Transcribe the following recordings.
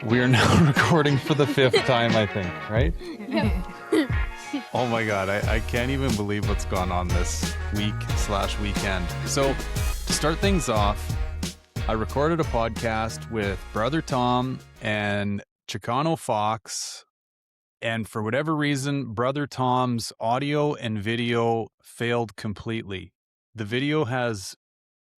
We are now recording for the 5th time, I think, right? Yep. Oh my God, I can't even believe what's gone on this week/weekend. So, to start things off, I recorded a podcast with Brother Tom and Chicano Fox, and for whatever reason, Brother Tom's audio and video failed completely. The video has,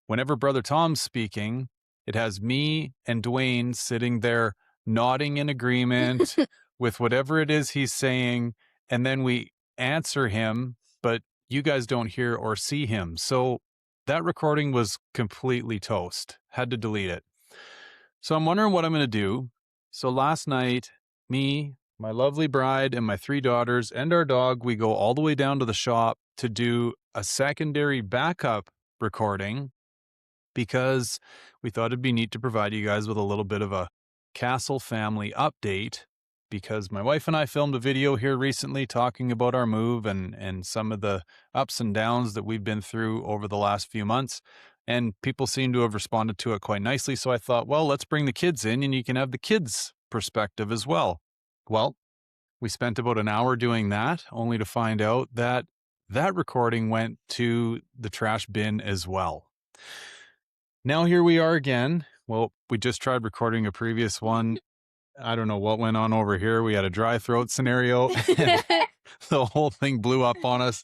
whenever Brother Tom's speaking, it has me and Dwayne sitting there nodding in agreement with whatever it is he's saying, and then we answer him, but you guys don't hear or see him. So that recording was completely toast. Had to delete it. So I'm wondering what I'm going to do. So last night, me, my lovely bride, and my 3 daughters, and our dog, we go all the way down to the shop to do a secondary backup recording because we thought it'd be neat to provide you guys with a little bit of a KASL family update, because my wife and I filmed a video here recently talking about our move and some of the ups and downs that we've been through over the last few months. And people seem to have responded to it quite nicely. So I thought, well, let's bring the kids in and you can have the kids' perspective as well. Well, we spent about an hour doing that, only to find out that that recording went to the trash bin as well. Now here we are again. Well, we just tried recording a previous one. I don't know what went on over here. We had a dry throat scenario. And the whole thing blew up on us.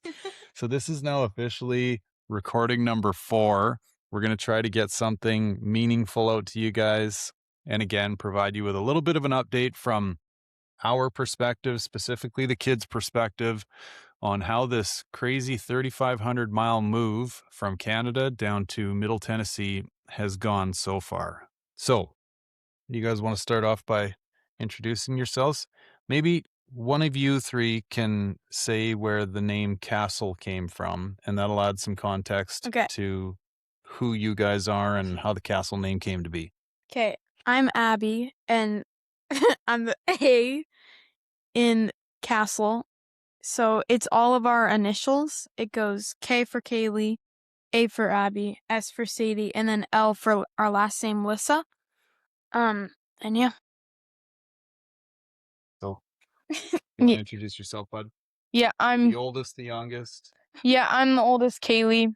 So this is now officially recording number 4. We're going to try to get something meaningful out to you guys. And again, provide you with a little bit of an update from our perspective, specifically the kids' perspective, on how this crazy 3,500-mile move from Canada down to Middle Tennessee has gone so far. So, you guys want to start off by introducing yourselves? Maybe one of you 3 can say where the name KASL came from, and that'll add some context to who you guys are and how the KASL name came to be. Okay, I'm Abby, and I'm the A in KASL. So it's all of our initials. It goes K for Kaylee, A for Abby, S for Sadie, and then L for our last name, Lissa. And yeah. So, you want to introduce yourself, bud? Yeah, I'm the oldest, the youngest. Yeah, I'm the oldest, Kaylee.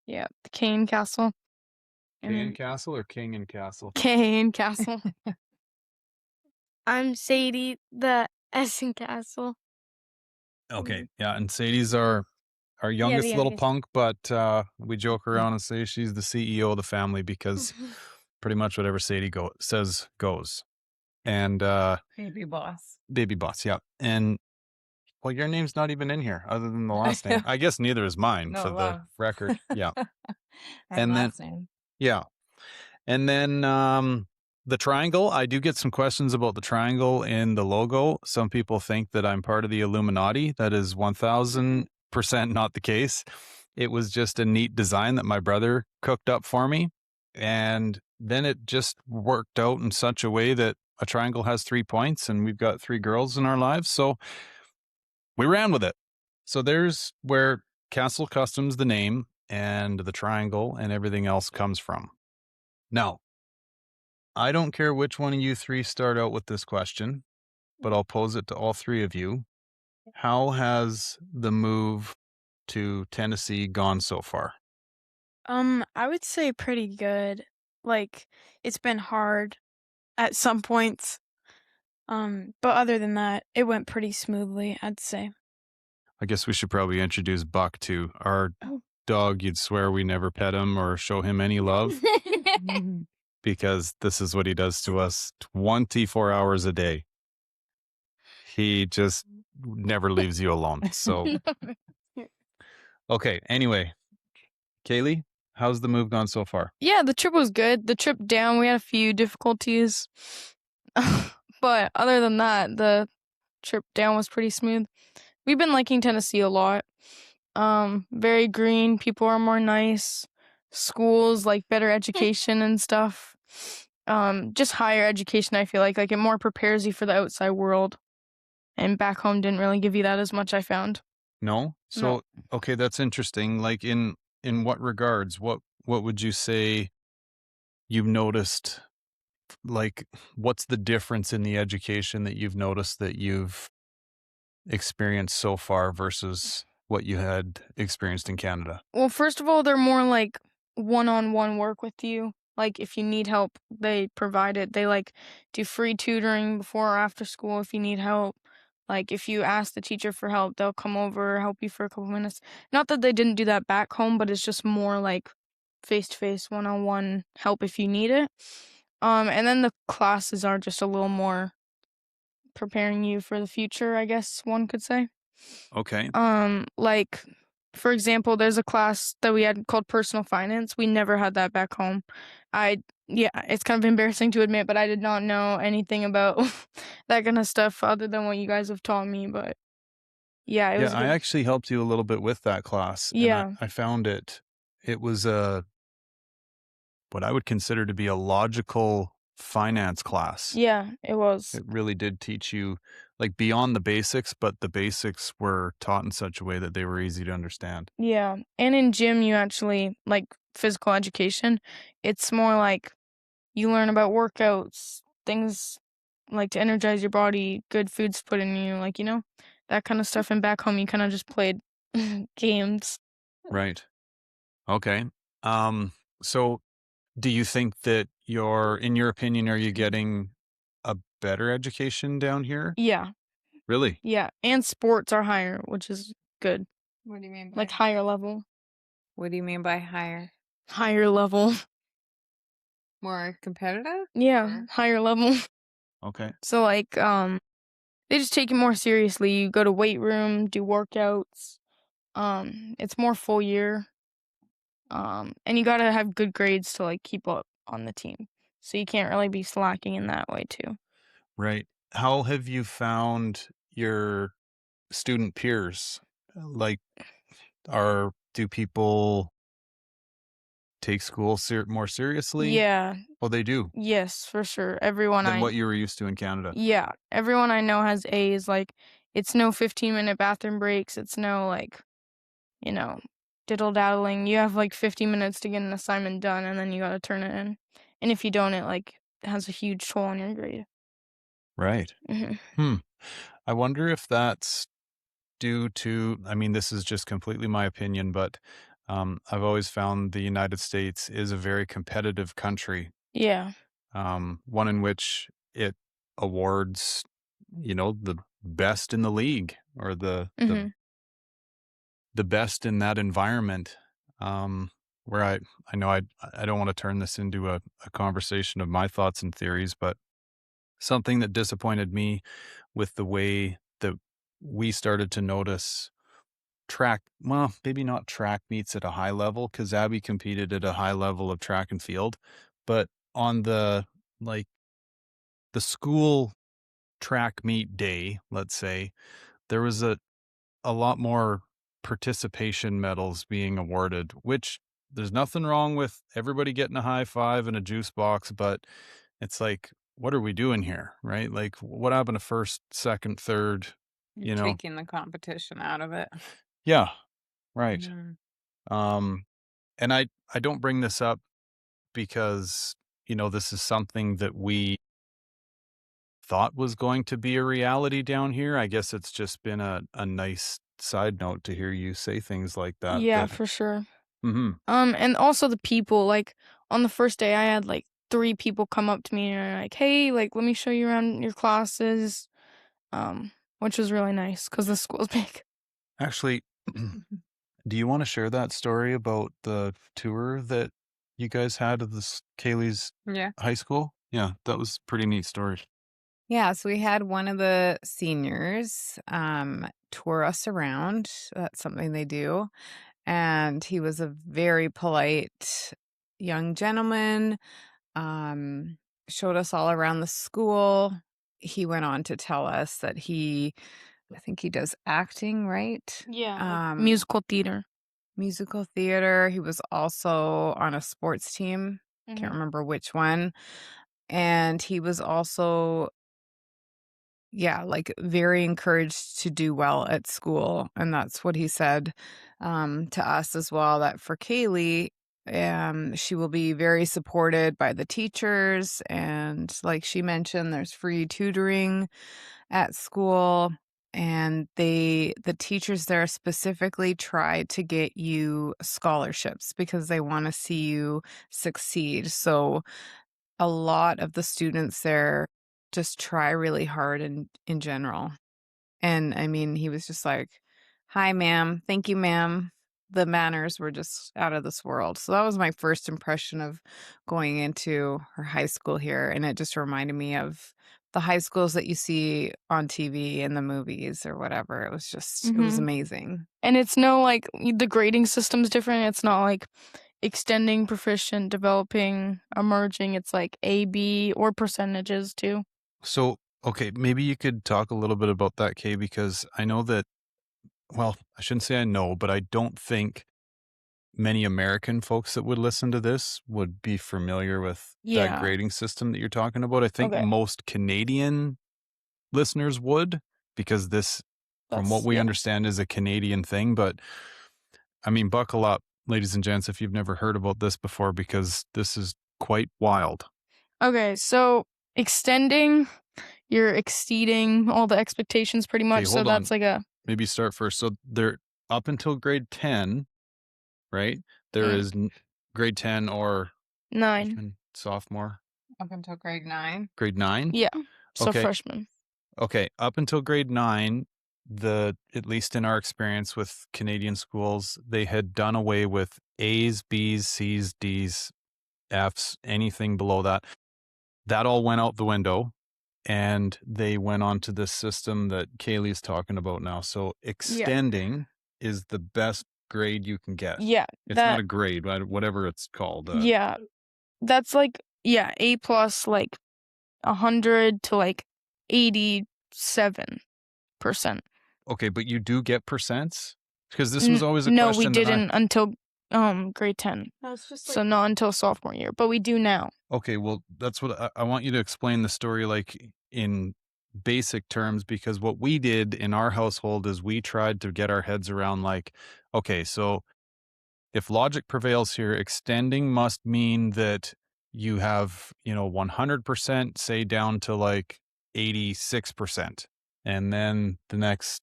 Yeah, the K in KASL. K in KASL or King in KASL? K in KASL. I'm Sadie, the S in KASL. Okay, yeah, and Sadie's our youngest little youngest. punk, but we joke around and say she's the CEO of the family because pretty much whatever Sadie says goes. And Baby boss. baby boss, yeah. And well, your name's not even in here other than the last name. I guess neither is mine No, for the love. record. Yeah. And last name. Yeah. And then the triangle, I do get some questions about the triangle in the logo. Some people think that I'm part of the Illuminati. That is 1,000% not the case. It was just a neat design that my brother cooked up for me. And then it just worked out in such a way that a triangle has 3 points and we've got 3 girls in our lives. So we ran with it. So there's where KASL Customs, the name, and the triangle and everything else comes from. Now, I don't care which one of you 3 start out with this question, but I'll pose it to all 3 of you. How has the move to Tennessee gone so far? I would say pretty good. Like, it's been hard at some points. But other than that, it went pretty smoothly, I'd say. I guess we should probably introduce Buck too. Our dog, you'd swear we never pet him or show him any love because this is what he does to us 24 hours a day. He just never leaves you alone. So, okay. Anyway, Kaylee, how's the move gone so far? Yeah, the trip was good. The trip down, we had a few difficulties. But other than that, the trip down was pretty smooth. We've been liking Tennessee a lot. Very green, people are more nice. Schools, like better education and stuff. Just higher education, I feel like it more prepares you for the outside world. And back home didn't really give you that as much, I found. No? So, No. Okay, that's interesting. Like in what regards? What would you say you've noticed like, what's the difference in the education that you've noticed that you've experienced so far versus what you had experienced in Canada? Well, first of all, they're more like one-on-one work with you. Like if you need help, they provide it. They like do free tutoring before or after school if you need help. Like if you ask the teacher for help, they'll come over, help you for a couple minutes. Not that they didn't do that back home, but it's just more like face-to-face, one-on-one help if you need it. And then the classes are just a little more preparing you for the future, I guess one could say. Okay. Like for example, there's a class that we had called personal finance. We never had that back home. Yeah, it's kind of embarrassing to admit, but I did not know anything about that kind of stuff other than what you guys have taught me. But yeah, it Yeah, was I good. actually helped you a little bit with that class, and Yeah, I found it was what I would consider to be a logical finance class. yeah, it was. It really did teach you like beyond the basics, but the basics were taught in such a way that they were easy to understand. Yeah, and in gym, you actually like physical education. It's more like you learn about workouts, things like to energize your body, good foods put in you, like, that kind of stuff. And back home, you kind of just played games. Right. Okay. Um, so do you think that in your opinion, are you getting a better education down here? Yeah, Really? yeah. And sports are higher, which is good. What do you mean by Like higher level. What do you mean by higher? Higher level. More competitive? Yeah, Or- higher level. Okay. So like they just take it more seriously. You go to weight room, do workouts. It's more full year. And you gotta have good grades to like keep up on the team. So you can't really be slacking in that way too. Right. How have you found your student peers? Like, do people take school more seriously? Yeah, Oh, they do. yes, for sure. Than what you were used to in Canada. Yeah, everyone I know has A's. Like, it's no 15-minute bathroom breaks. It's no like, you know, diddle daddling. You have like 50 minutes to get an assignment done, and then you gotta turn it in. And if you don't, it like has a huge toll on your grade. Right. Hmm. Hmm. I wonder if that's due to, I mean, this is just completely my opinion, but I've always found the United States is a very competitive country, Yeah. one in which it awards, the best in the league or Hmm. the best in that environment. Where I know I don't want to turn this into a conversation of my thoughts and theories, but something that disappointed me with the way that we started to notice well, maybe not track meets at a high level because Abby competed at a high level of track and field, but on like the school track meet day, let's say, there was a lot more participation medals being awarded, which there's nothing wrong with everybody getting a high five and a juice box, but it's like, what are we doing here? Right? Like, what happened to first, second, third? You're You know? taking the competition out of it. Yeah, right. Mhm. Um, and I don't bring this up because, this is something that we thought was going to be a reality down here. I guess it's just been a nice side note to hear you say things like that. Yeah, for sure. Hmm. And also the people. Like on the first day, I had like 3 people come up to me and are like, "Hey, like, let me show you around your classes." Which was really nice because the school's big. Actually, do you want to share that story about the tour that you guys had of this Kaylee's Yeah. high school? Yeah, that was a pretty neat story. Yeah, so we had one of the seniors tour us around. That's something they do. And he was a very polite young gentleman. Showed us all around the school. He went on to tell us that I think he does acting, right? Yeah, like musical theater. Musical theater. He was also on a sports team. Can't remember which one. And he was also, yeah, like very encouraged to do well at school. And that's what he said to us as well, that for Kaylee, She will be very supported by the teachers, and like she mentioned, there's free tutoring at school, and the teachers there specifically try to get you scholarships because they want to see you succeed. So a lot of the students there just try really hard in general. And I mean, he was just like, "Hi, ma'am. Thank you, ma'am." The manners were just out of this world. So that was my first impression of going into her high school here. And it just reminded me of the high schools that you see on TV in the movies or whatever. It was just, it was Mhm. amazing. And it's no like the grading system's different. It's not like extending, proficient, developing, emerging. It's like A, B, or percentages too. So, okay, maybe you could talk a little bit about that, Kay, because I know that, well, I shouldn't say I know, but I don't think many American folks that would listen to this would be familiar with that Yeah. grading system that you're talking about. I think Okay. most Canadian listeners would, because this, from what That's we yeah. understand, is a Canadian thing. But I mean, buckle up, ladies and gents, if you've never heard about this before, because this is quite wild. Okay, so extending, you're exceeding all the expectations pretty much. So hold that's on. like a Maybe start first. So they're up until grade 10, right? There Mm. is grade 10 or 9. freshman, sophomore, Up until grade 9. grade 9. Yeah. So Okay. freshman. Okay, up until grade 9, at least in our experience with Canadian schools, they had done away with A's, B's, C's, D's, F's, anything below that. That all went out the window, and they went on to this system that Kaylee's talking about now. So extending is the best grade you can get. Yeah. It's not a grade, but whatever it's called. Yeah. That's like A plus like 100 to like 87%. Okay, but you do get percents? Because this was always a No, we question that didn't until grade 10. That's just So not until sophomore year, but we do now. Okay, well, that's what I want you to explain the story like in basic terms, because what we did in our household is we tried to get our heads around like, okay, so if logic prevails here, extending must mean that you have, 100%, say down to like 86%. And then the next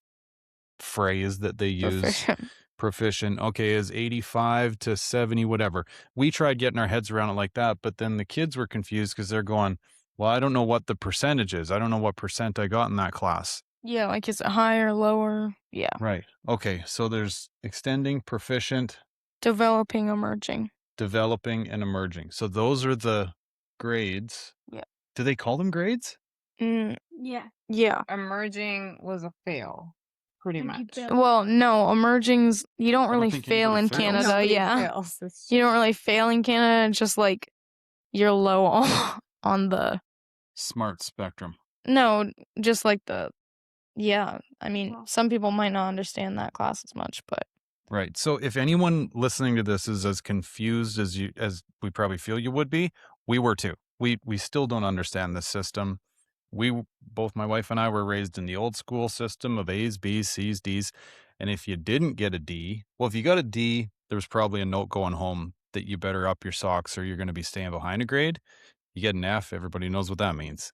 phrase that they use, proficient, okay, is 85 to 70, whatever. We tried getting our heads around it like that, but then the kids were confused because they're going, well, I don't know what the percentage is. I don't know what percent I got in that class. Yeah, like is it higher, lower? Yeah. Right. Okay. So there's extending, proficient, Developing, emerging. developing, and emerging. So those are the grades. Yeah. Do they call them grades? Yeah. Yeah. Emerging was a fail, pretty Think you much. failed. Well, no, emergings, you don't I don't really think fail anybody in fails. Canada. Nobody Yeah. fails. It's You don't really fail in Canada. It's just like you're low on the, Smart spectrum. no, just like yeah. I mean, Wow. some people might not understand that class as much, but Right. So if anyone listening to this is as confused as we probably feel you would be, we were too. We still don't understand this system. Both my wife and I were raised in the old school system of A's, B's, C's, D's. And if you didn't get a D, well, if you got a D, there was probably a note going home that you better up your socks or you're going to be staying behind a grade. You get an F, everybody knows what that means.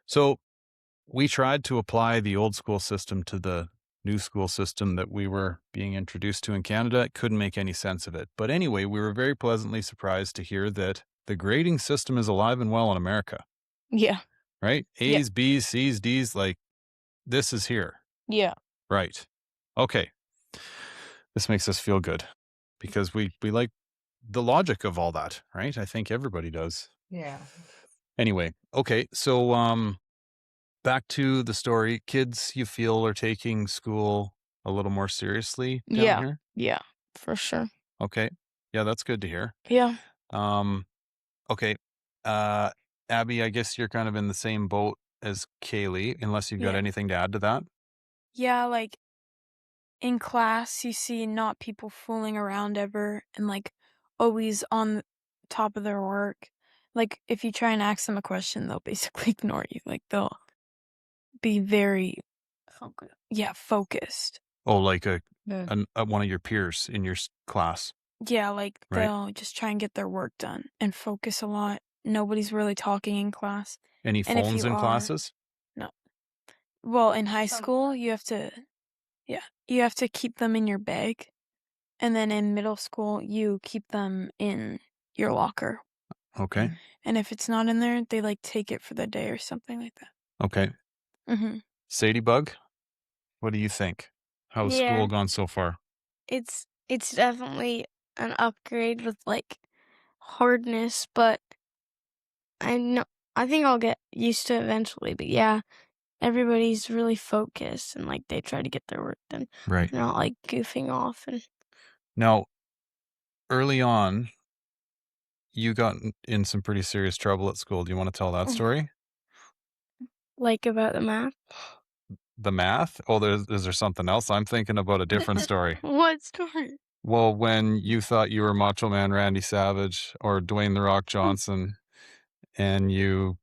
So we tried to apply the old school system to the new school system that we were being introduced to in Canada. It couldn't make any sense of it. But anyway, we were very pleasantly surprised to hear that the grading system is alive and well in America, yeah. right? Yeah. A's, B's, C's, D's, like this is here. Yeah. Right. Okay. This makes us feel good because we like the logic of all that, right? I think everybody does. Yeah. Anyway, okay. So back to the story. Kids, you feel, are taking school a little more seriously down Yeah. here? Yeah, for sure. Okay. Yeah, that's good to hear. Yeah. Okay. Abby, I guess you're kind of in the same boat as Kaylee, unless you've got Yeah. anything to add to that. Yeah, like in class, you see not people fooling around ever and like always on top of their work. Like if you try and ask them a question, they'll basically ignore you. Like they'll be very focused. Yeah, focused. Oh, like The- one of your peers in your class. Yeah, like Right. they'll just try and get their work done and focus a lot. Nobody's really talking in class. Any And if phones you in are, classes? no. Well, in high school, you have to keep them in your bag. And then in middle school, you keep them in your locker. Okay. And if it's not in there, they like take it for the day or something like that. Okay. Mm-hmm. Sadie Bug, what do you think? How's Yeah. school gone so far? It's definitely an upgrade with like hardness, but I think I'll get used to it eventually. But yeah, everybody's really focused and like they try to get their work done. Right. They're not like goofing off and Now, early on, you got in some pretty serious trouble at school. Do you want to tell that story? like about the math. The math? Oh, is there something else? I'm thinking about a different story. What story? Well, when you thought you were Macho Man Randy Savage or Dwayne The Rock Johnson, and you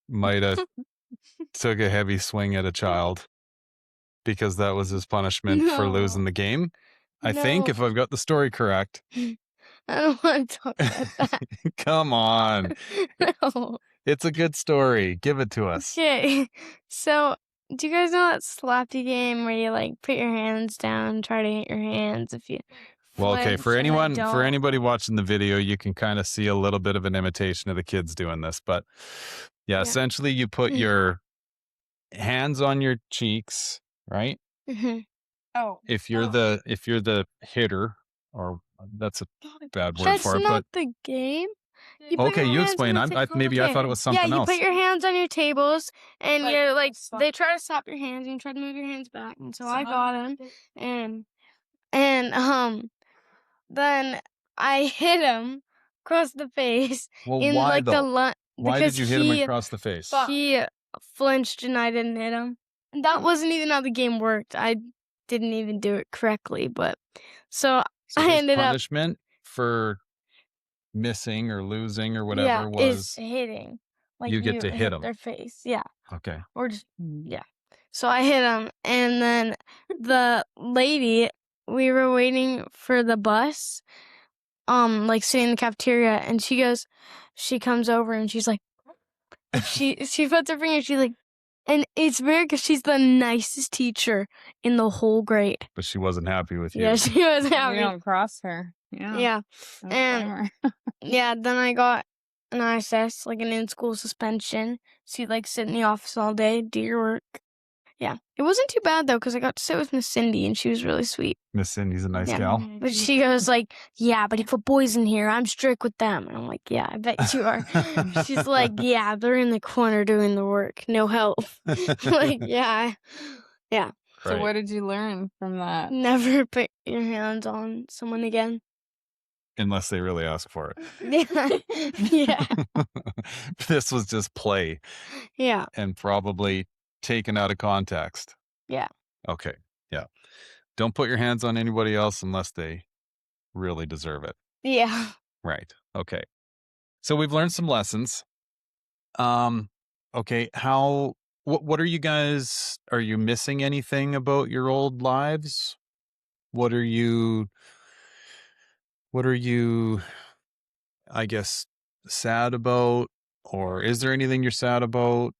might have took a heavy swing at a child because that was his punishment for losing No. the game. I think, No. if I've got the story correct. I don't want to talk about that. Come on. No. It's a good story. Give it to us. Okay. So, do you guys know that slappy game where you like put your hands down and try to hit your hands if you Well, okay, flinch for and they don't? anybody watching the video, you can kind of see a little bit of an imitation of the kids doing this, but yeah, Yeah. essentially you put your hands on your cheeks, right? Mhm. Oh. If you're the hitter, or that's a bad word That's for it, not but the game. You put okay, your you hands explain. on the I thought it was something yeah, you else. put your hands on your tables and Like, you're like stop. they try to stop your hands and you try to move your hands back. And so I Stop. got him and then I hit him across the face Well, in why like though? the Why because did you hit him across the face? he flinched and I didn't hit him. And that wasn't even how the game worked. I didn't even do it correctly, but so So I his ended up punishment for missing or losing or whatever is was hitting. Like you get to hit 'em. their face. Yeah. okay. Or just yeah. So I hit him and then the lady, we were waiting for the bus, like sitting in the cafeteria and she comes over and she's like she puts her finger, she's like, and it's weird because she's the nicest teacher in the whole grade. But she wasn't happy with you. Yeah, she was You happy. don't cross her. Yeah. Yeah. Don't blame And her. yeah, then I got an ISS, like an in-school suspension. So you like sit in the office all day, do your work. Yeah. It wasn't too bad though, because I got to sit with Miss Cindy and she was really sweet. Miss Cindy's a nice Yeah. gal. But she goes like, yeah, but if a boy's in here, I'm strict with them. And I'm like, yeah, I bet you are. She's like, yeah, they're in the corner doing the work. No help. Like, yeah. Yeah. So Right. what did you learn from that? Never put your hands on someone again. Unless they really ask for it. Yeah. Yeah. This was just play Yeah. and probably taken out of context. Yeah. Okay. Yeah. Don't put your hands on anybody else unless they really deserve it. Yeah. Right. Okay. So we've learned some lessons. Okay. What are you missing anything about your old lives? What are you, I guess, sad about? Or is there anything you're sad about?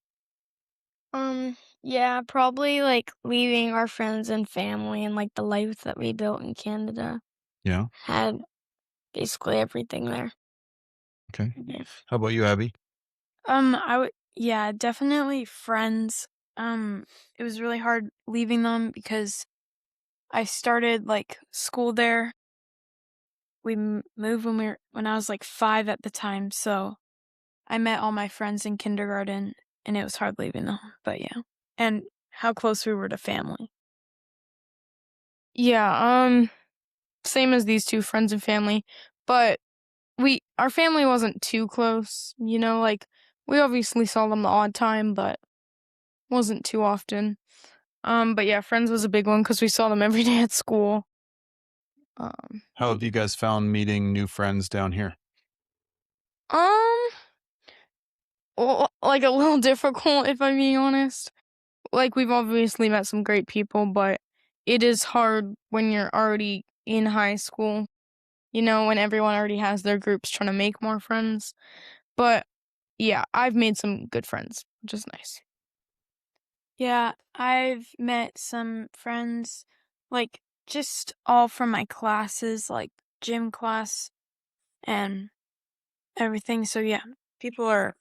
Yeah, probably like leaving our friends and family and like the life that we built in Canada. Yeah. Had basically everything there. Okay. Yeah. How about you, Abby? Yeah, definitely friends. It was really hard leaving them because I started like school there. We moved when I was like 5 at the time, so I met all my friends in kindergarten, and it was hard leaving them. But yeah, and how close we were to family. Yeah, same as these two, friends and family. But our family wasn't too close, like we obviously saw them the odd time, but wasn't too often. But yeah, friends was a big one because we saw them every day at school. How have you guys found meeting new friends down here? Well, like a little difficult if I'm being honest. Like we've obviously met some great people, but it is hard when you're already in high school when everyone already has their groups, trying to make more friends. But yeah, I've made some good friends, which is nice. Yeah, I've met some friends, like, just all from my classes, like gym class and everything. So, yeah, people are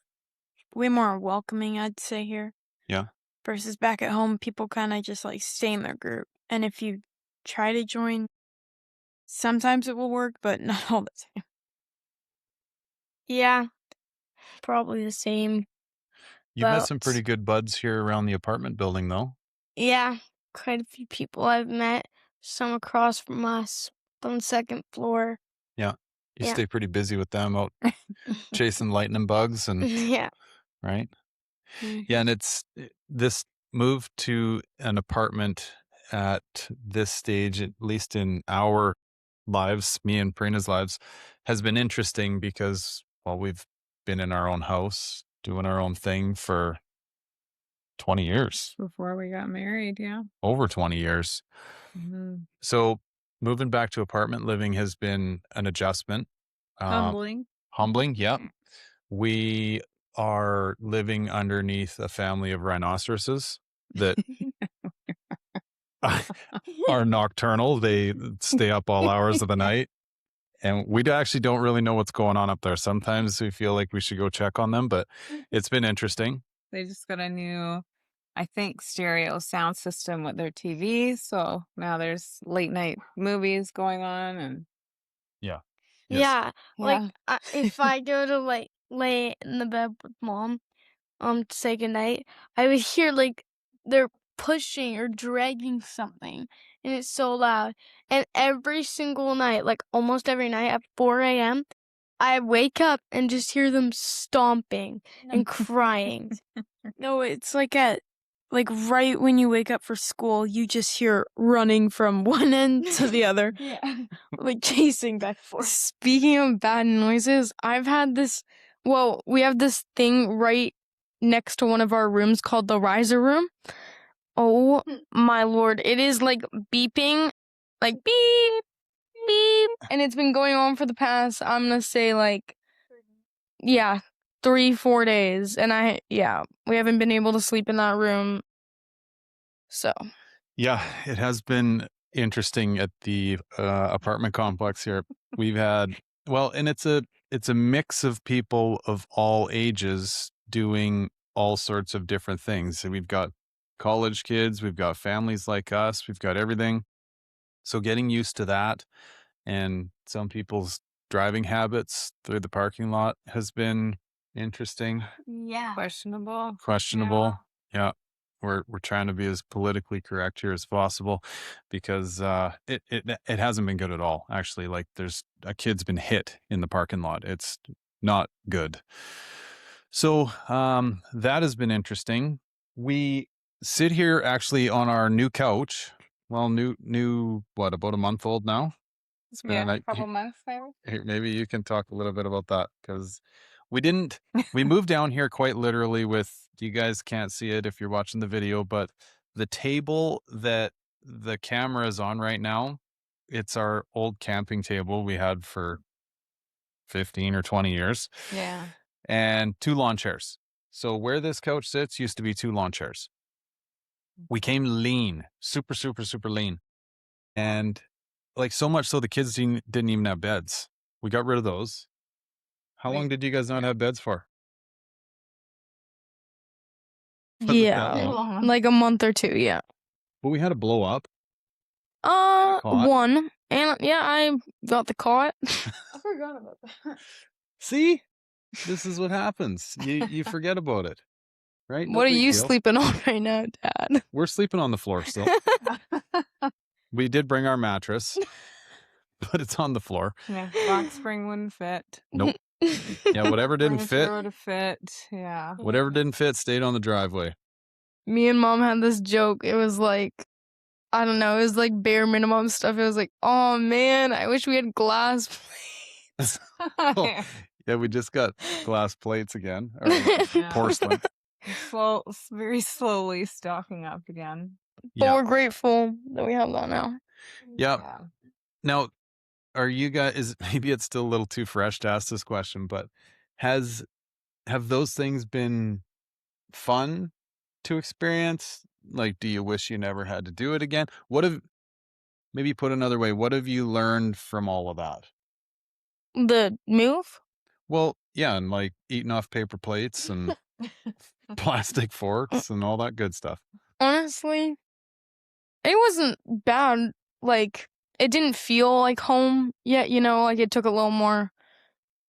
way more welcoming, I'd say, here. Yeah. Versus back at home, people kind of just, like, stay in their group. And if you try to join, sometimes it will work, but not all the time. Yeah, probably the same. You've met some But pretty good buds here around the apartment building, though. yeah, quite a few people I've met. Some across from us on the second floor. Yeah. You Yeah. stay pretty busy with them out chasing lightning bugs and Yeah. right. Mhm. Yeah, and it's this move to an apartment at this stage, at least in our lives, me and Prina's lives, has been interesting because, well, we've been in our own house doing our own thing for 20 years, Before we got married, yeah. over 20 years. Mhm. So moving back to apartment living has been an adjustment. Humbling. Humbling, yeah. We are living underneath a family of rhinoceroses that are nocturnal. They stay up all hours of the night. And we actually don't really know what's going on up there. Sometimes we feel like we should go check on them, but it's been interesting. They just got a new, I think, stereo sound system with their TV. So now there's late night movies going on. And Yeah. Yeah. Like yeah. if I go to like lay in the bed with mom, to say goodnight, I would hear like they're pushing or dragging something, and it's so loud. And every single night, like almost every night at 4 a.m., I wake up and just hear them stomping and crying. No, it's like right when you wake up for school, you just hear running from one end to the other, Yeah. like chasing back and forth. Speaking of bad noises, we have this thing right next to one of our rooms called the riser room. Oh my lord, it is like beeping, like beep, beep. And it's been going on for the past, I'm gonna say 3-4 days. And we haven't been able to sleep in that room. So Yeah, it has been interesting at the apartment complex here. We've had, and it's a mix of people of all ages doing all sorts of different things. So we've got college kids, we've got families like us, we've got everything. So getting used to that and some people's driving habits through the parking lot has been interesting, Yeah. questionable. Yeah. We're trying to be as politically correct here as possible because it hasn't been good at all. Actually, like there's a kid's been hit in the parking lot. It's not good. So that has been interesting. We sit here actually on our new couch. Well, new what, about a month old now? It's been Yeah, a couple months maybe. maybe you can talk a little bit about that because we moved down here quite literally with, you guys can't see it if you're watching the video, but the table that the camera is on right now, it's our old camping table we had for 15 or 20 years. Yeah. And 2 lawn chairs. So where this couch sits used to be 2 lawn chairs. We came lean, super, super, super lean. And like so much so the kids didn't even have beds. We got rid of those. How long did you guys not have beds for? Was it that long? like a month or 2, yeah. But we had a blow up. Cot? 1. And I got the cot. I forgot about that. See? This is what happens. You forget about it. Right? No What are big you deal. sleeping on right now, Dad? We're sleeping on the floor still. We did bring our mattress, but it's on the floor. Yeah. Box spring wouldn't fit. Nope. Yeah, whatever didn't fit. Furniture would fit. Yeah. Whatever didn't fit stayed on the driveway. Me and Mom had this joke. It was like, I don't know, it was like bare minimum stuff. It was like, oh man, I wish we had glass plates. Oh, yeah, we just got glass plates again. Or porcelain. Very slowly stocking up again. But Yeah. we're grateful that we have that now. Yeah. Now, are you guys, maybe it's still a little too fresh to ask this question, but have those things been fun to experience? Like, do you wish you never had to do it again? Maybe put another way, what have you learned from all of that? The move? Well, yeah, and like eating off paper plates and plastic forks and all that good stuff. Honestly, it wasn't bad. Like, it didn't feel like home yet, like it took a little more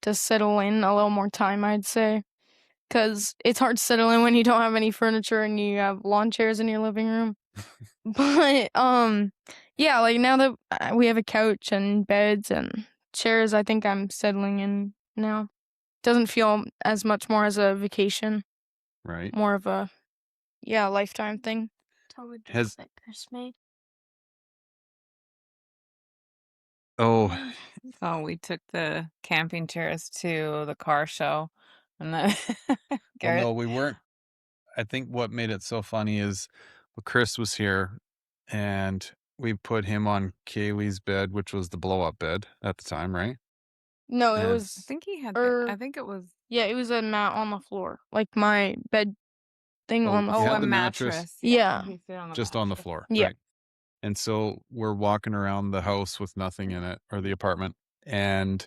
to settle in, a little more time, I'd say. Because it's hard to settle in when you don't have any furniture and you have lawn chairs in your living room. But, yeah, like now that we have a couch and beds and chairs, I think I'm settling in now. Doesn't feel as much more as a vacation, Right. more of a, lifetime thing. Totally the Has- clickers made. Oh, So we took the camping chairs to the car show, and then well, Garrett. no, we weren't. I think what made it so funny is Chris was here and we put him on Kaylee's bed, which was the blow up bed at the time, right? No, it And- I was, think he had. Er, I think it was. yeah, it was a mat on the floor, like my bed thing on the you Oh, had floor. a the mattress mattress. Yeah. he stayed on the just on the mattress. floor. Yeah. Right. And so we're walking around the house with nothing in it, or the apartment. And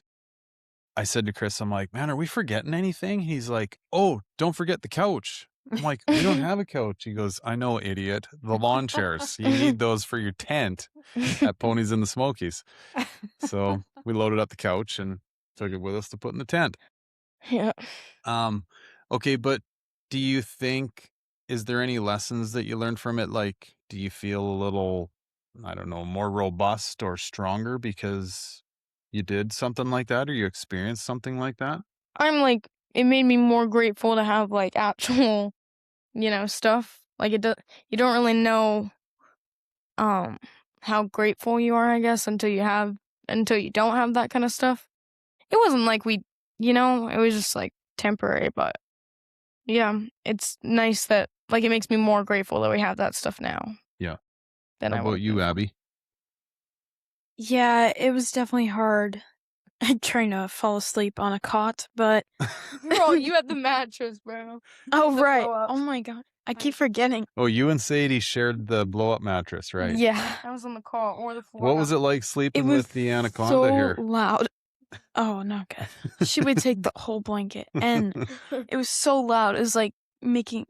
I said to Chris, I'm like, man, are we forgetting anything? He's like, oh, don't forget the couch. I'm like, we don't have a couch. He goes, I know, idiot. The lawn chairs. You need those for your tent at Ponies in the Smokies. So we loaded up the couch and took it with us to put in the tent. Yeah. Okay, but do you think, is there any lessons that you learned from it? Like, do you feel a little, I don't know, more robust or stronger because you did something like that or you experienced something like that? I'm like, it made me more grateful to have like actual, stuff. Like you don't really know, how grateful you are, I guess, until you don't have that kind of stuff. It wasn't like it was just like temporary, but yeah, it's nice that like it makes me more grateful that we have that stuff now. Yeah. Than How I about would you, before. Abby? Yeah, it was definitely hard trying to fall asleep on a cot, but Bro, you had the mattress, bro. oh The right. blow-up. Oh my god. I keep forgetting. Oh, you and Sadie shared the blow up mattress, right? Yeah. I was on the cot or the floor. What was it like It sleeping was with the anaconda so here? loud. Oh, not good. She would take the whole blanket and it was so loud. It was like making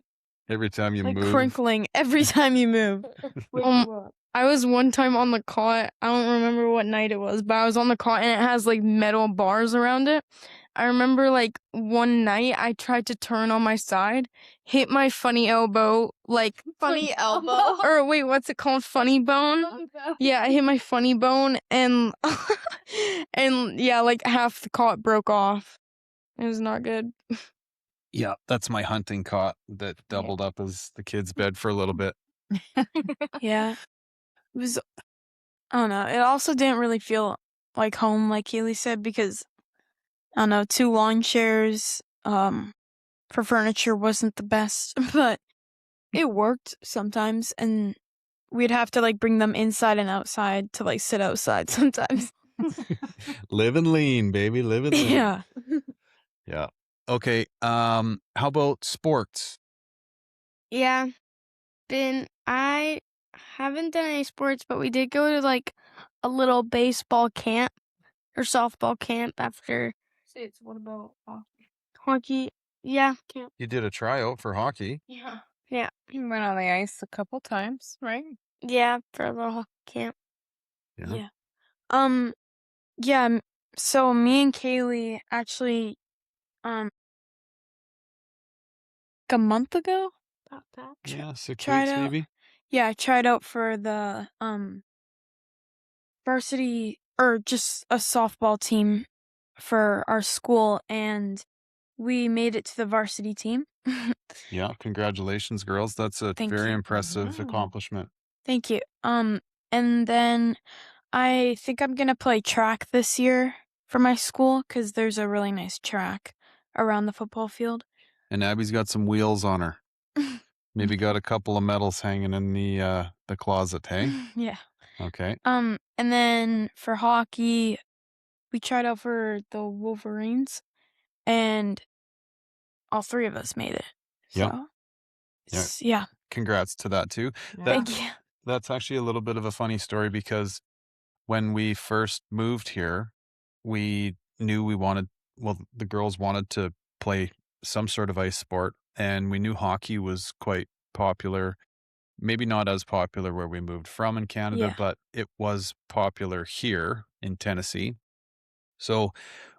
Every time you like move. crinkling every time you move. I was one time on the cot. I don't remember what night it was, but I was on the cot and it has like metal bars around it. I remember like one night I tried to turn on my side, hit my funny elbow, like Funny elbow. or wait, what's it called? Funny bone? Yeah, I hit my funny bone and and yeah, like half the cot broke off. It was not good. Yeah, that's my hunting cot that doubled up as the kid's bed for a little bit. Yeah. It was I don't know. It also didn't really feel like home like Keely said because I don't know, 2 lawn chairs for furniture wasn't the best, but it worked sometimes and we'd have to like bring them inside and outside to like sit outside sometimes. Living lean, baby, living lean. Yeah. Yeah. Okay. How about sports? Yeah. I haven't done any sports, but we did go to like a little baseball camp or softball camp after What about hockey. Yeah, camp. You did a tryout for hockey. Yeah. He went on the ice a couple times, right? Yeah, for a little hockey camp. Yeah. Yeah. Yeah, so me and Kaylee actually like a month ago, About that. Yeah, 6 Tried weeks out. maybe. yeah, I tried out for the varsity or just a softball team for our school and we made it to the varsity team. Yeah, congratulations, girls. That's a Thank very you. impressive Wow. accomplishment. Thank you. And then I think I'm gonna play track this year for my school because there's a really nice track around the football field. And Abby's got some wheels on her. Maybe got a couple of medals hanging in the closet, hey? Yeah. Okay. And then for hockey, we tried out for the Wolverines, and all 3 of us made it. Yep. So, Yeah. yeah. Congrats to that too. Yeah. That Thank you. that's actually a little bit of a funny story because when we first moved here, we knew the girls wanted to play some sort of ice sport, and we knew hockey was quite popular. Maybe not as popular where we moved from in Canada, Yeah. but it was popular here in Tennessee. So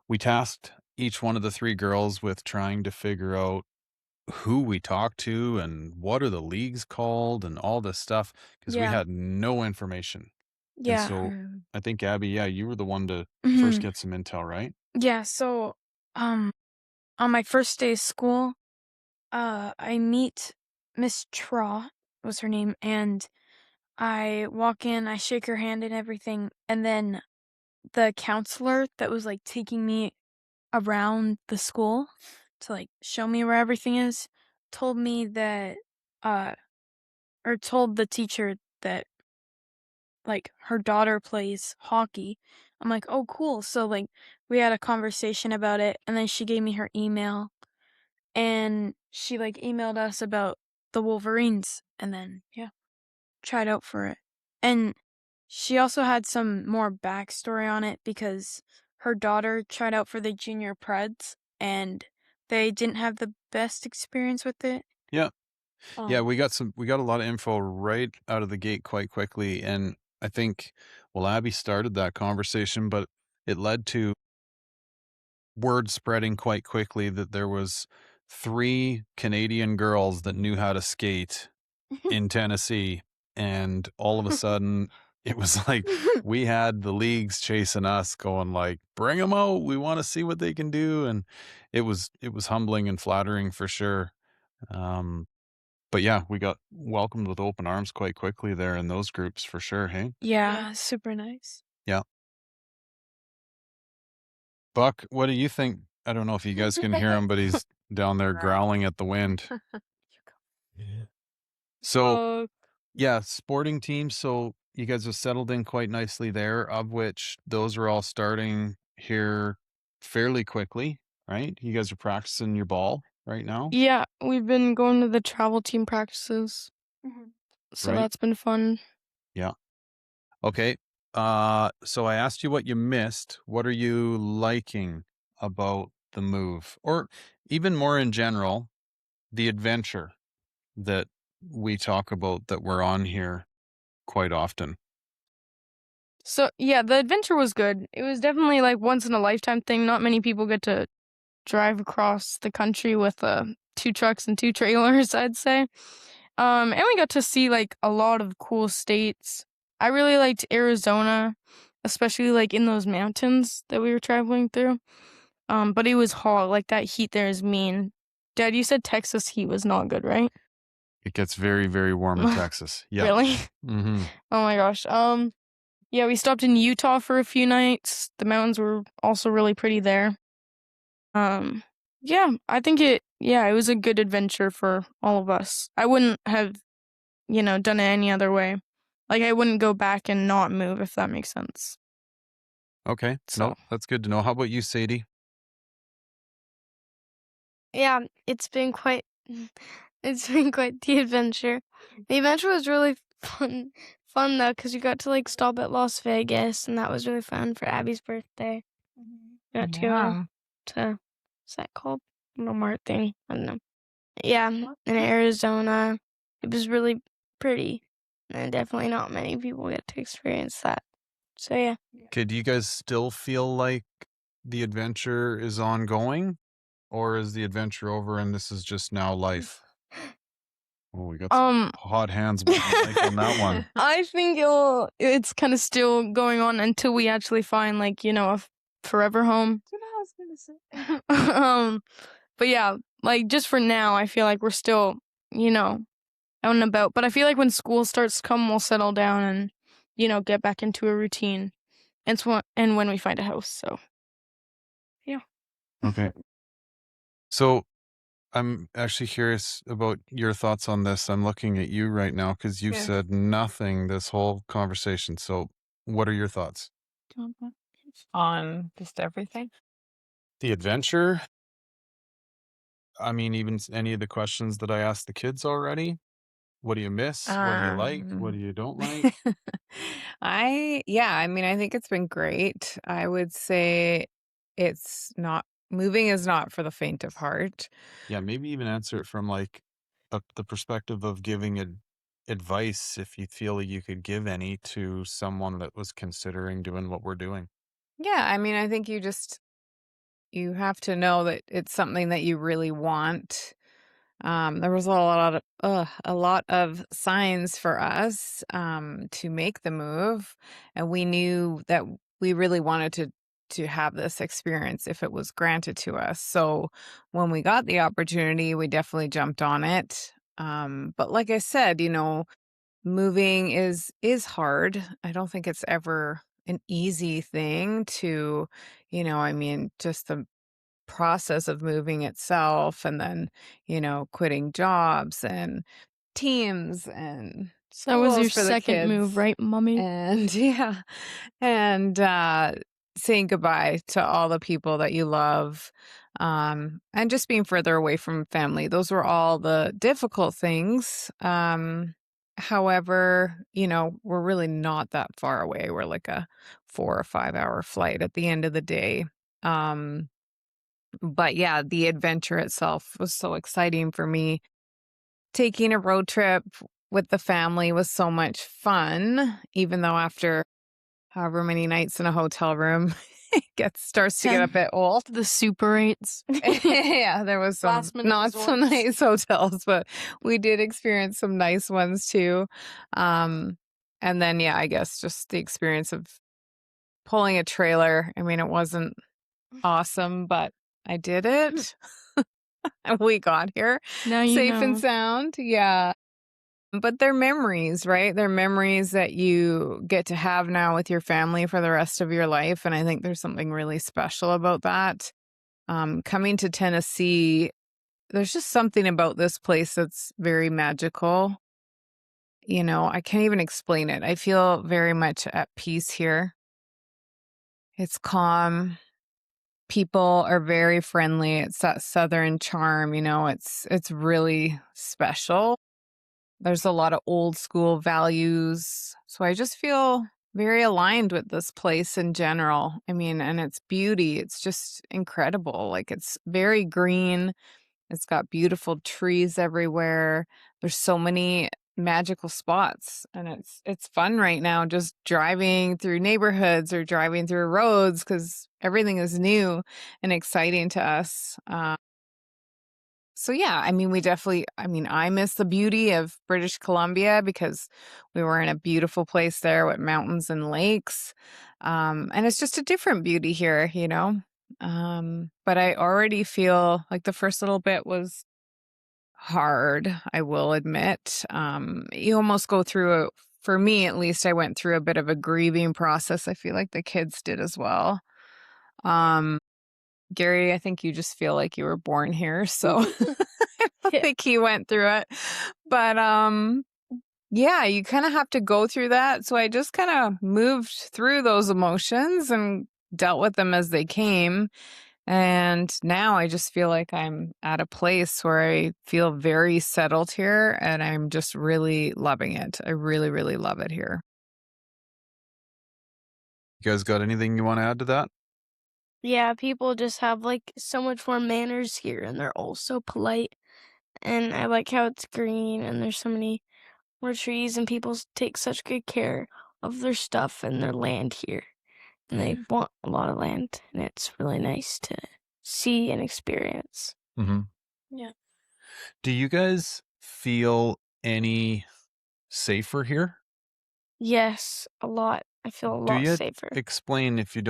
we tasked each one of the 3 girls with trying to figure out who we talk to and what are the leagues called and all this stuff because we Yeah. had no information. And Yeah. so I think Abby, yeah, you were the one to first Mhm. get some intel, right? Yeah, so, on my first day of school, I meet Miss Traw, was her name, and I walk in, I shake her hand and everything, and then the counselor that was, like, taking me around the school to, like, show me where everything is, told me that, uh or told the teacher that, like, her daughter plays hockey. I'm like, "Oh, cool." So, like, we had a conversation about it, and then she gave me her email, and she, like, emailed us about the Wolverines, and then, yeah, tried out for it. And she also had some more backstory on it because her daughter tried out for the junior Preds, and they didn't have the best experience with it. Yeah. Yeah, Um, we got a lot of info right out of the gate quite quickly. And I think, well, Abby started that conversation, but it led to word spreading quite quickly that there was 3 Canadian girls that knew how to skate in Tennessee. And all of a sudden it was like we had the leagues chasing us going like, bring them out. We want to see what they can do. And it was humbling and flattering for sure. Um, but yeah, we got welcomed with open arms quite quickly there in those groups for sure. Hey, yeah, super nice. yeah. Buck, what do you think? I don't know if you guys can hear him, but he's down there growling at the wind. So, yeah, sporting teams. So you guys have settled in quite nicely there, of which those are all starting here fairly quickly, right? You guys are practicing your ball right now, Yeah, we've been going to the travel team practices, Mhm. so right? that's been fun. Yeah. Okay. So I asked you what you missed. What are you liking about the move? Or even more in general, the adventure that we talk about that we're on here quite often. So, yeah, the adventure was good. It was definitely like once in a lifetime thing. Not many people get to drive across the country with 2 trucks and 2 trailers, I'd say. And we got to see like a lot of cool states. I really liked Arizona, especially like in those mountains that we were traveling through. But it was hot. Like that heat there is mean. Dad, you said Texas heat was not good, right? It gets very, very warm in Texas. Yeah. Really? Mm-hmm. Oh my gosh. Yeah, we stopped in Utah for a few nights. The mountains were also really pretty there. Yeah, I think it was a good adventure for all of us. I wouldn't have, done it any other way. Like I wouldn't go back and not move if that makes sense. Okay. So, No, that's good to know. How about you, Sadie? Yeah, it's been quite it's been quite the adventure. The adventure was really fun though, because we got to like stop at Las Vegas, and that was really fun for Abby's birthday. We got to go Yeah. to what's that called? Walmart thing. I don't know. Yeah, in Arizona. It was really pretty. And definitely not many people get to experience that. So yeah. Okay. Do you guys still feel like the adventure is ongoing? Or is the adventure over and this is just now life? Oh, we got some hot hands behind the mic on that one. I think it's kind of still going on until we actually find like, a forever home. That's what I was gonna say. But yeah, like just for now, I feel like we're still, out and about. But I feel like when school starts to come, we'll settle down and, get back into a routine. And when we find a house, so yeah. Okay. So I'm actually curious about your thoughts on this. I'm looking at you right now because you've Yeah. said nothing this whole conversation. So what are your thoughts? on just everything? The adventure. I mean, even any of the questions that I asked the kids already. What do you miss? What do you like? What do Um, you don't like? I mean, I think it's been great. I would say it's not moving is not for the faint of heart. Yeah, maybe even answer it from like the perspective of giving advice if you feel like you could give any to someone that was considering doing what we're doing. Yeah, I mean, I think you have to know that it's something that you really want. There was a lot of signs for us to make the move, and we knew that we really wanted to have this experience if it was granted to us. So when we got the opportunity, we definitely jumped on it. But like I said, moving is hard. I don't think it's ever an easy thing to, I mean, just the process of moving itself and then, quitting jobs and teams and That was your schools for the second move, kids. right, Mommy? And yeah, and saying goodbye to all the people that you love, and just being further away from family. Those were all the difficult things. However, we're really not that far away. We're like a 4 or 5 hour flight at the end of the day. Um, but yeah, the adventure itself was so exciting for me. Taking a road trip with the family was so much fun, even though after however many nights in a hotel room, it starts to get a 10. bit old. The Super 8s. Yeah, there was some Last minute not so resorts. nice hotels, but we did experience some nice ones too. Um, and then yeah, I guess just the experience of pulling a trailer. I mean, it wasn't awesome, but I did it. And we got here Now you safe and know. sound. Yeah. But they're memories, right? They're memories that you get to have now with your family for the rest of your life. And I think there's something really special about that. Coming to Tennessee, there's just something about this place that's very magical. I can't even explain it. I feel very much at peace here. It's calm. People are very friendly. It's that southern charm, it's really special. There's a lot of old school values. So I just feel very aligned with this place in general. I mean, and its beauty, it's just incredible. Like it's very green. It's got beautiful trees everywhere. There's so many magical spots and it's fun right now just driving through neighborhoods or driving through roads cuz everything is new and exciting to us. So yeah, I mean, I miss the beauty of British Columbia because we were in a beautiful place there with mountains and lakes. And it's just a different beauty here. But I already feel like the first little bit was hard, I will admit. You almost go through for me at least, I went through a bit of a grieving process. I feel like the kids did as well. Um, Gary, I think you just feel like you were born here, so I don't think he went through it. But yeah, you kind of have to go through that. So I just kind of moved through those emotions and dealt with them as they came. And now I just feel like I'm at a place where I feel very settled here and I'm just really loving it. I really, really love it here. You guys got anything you want to add to that? Yeah, people just have like so much more manners here and they're all so polite. And I like how it's green and there's so many more trees and people take such good care of their stuff and their land here. And they want a lot of land and it's really nice to see and experience. Mm-hmm. Yeah. Do you guys feel any safer here? Yes, a lot. I feel a Do lot you safer. explain if you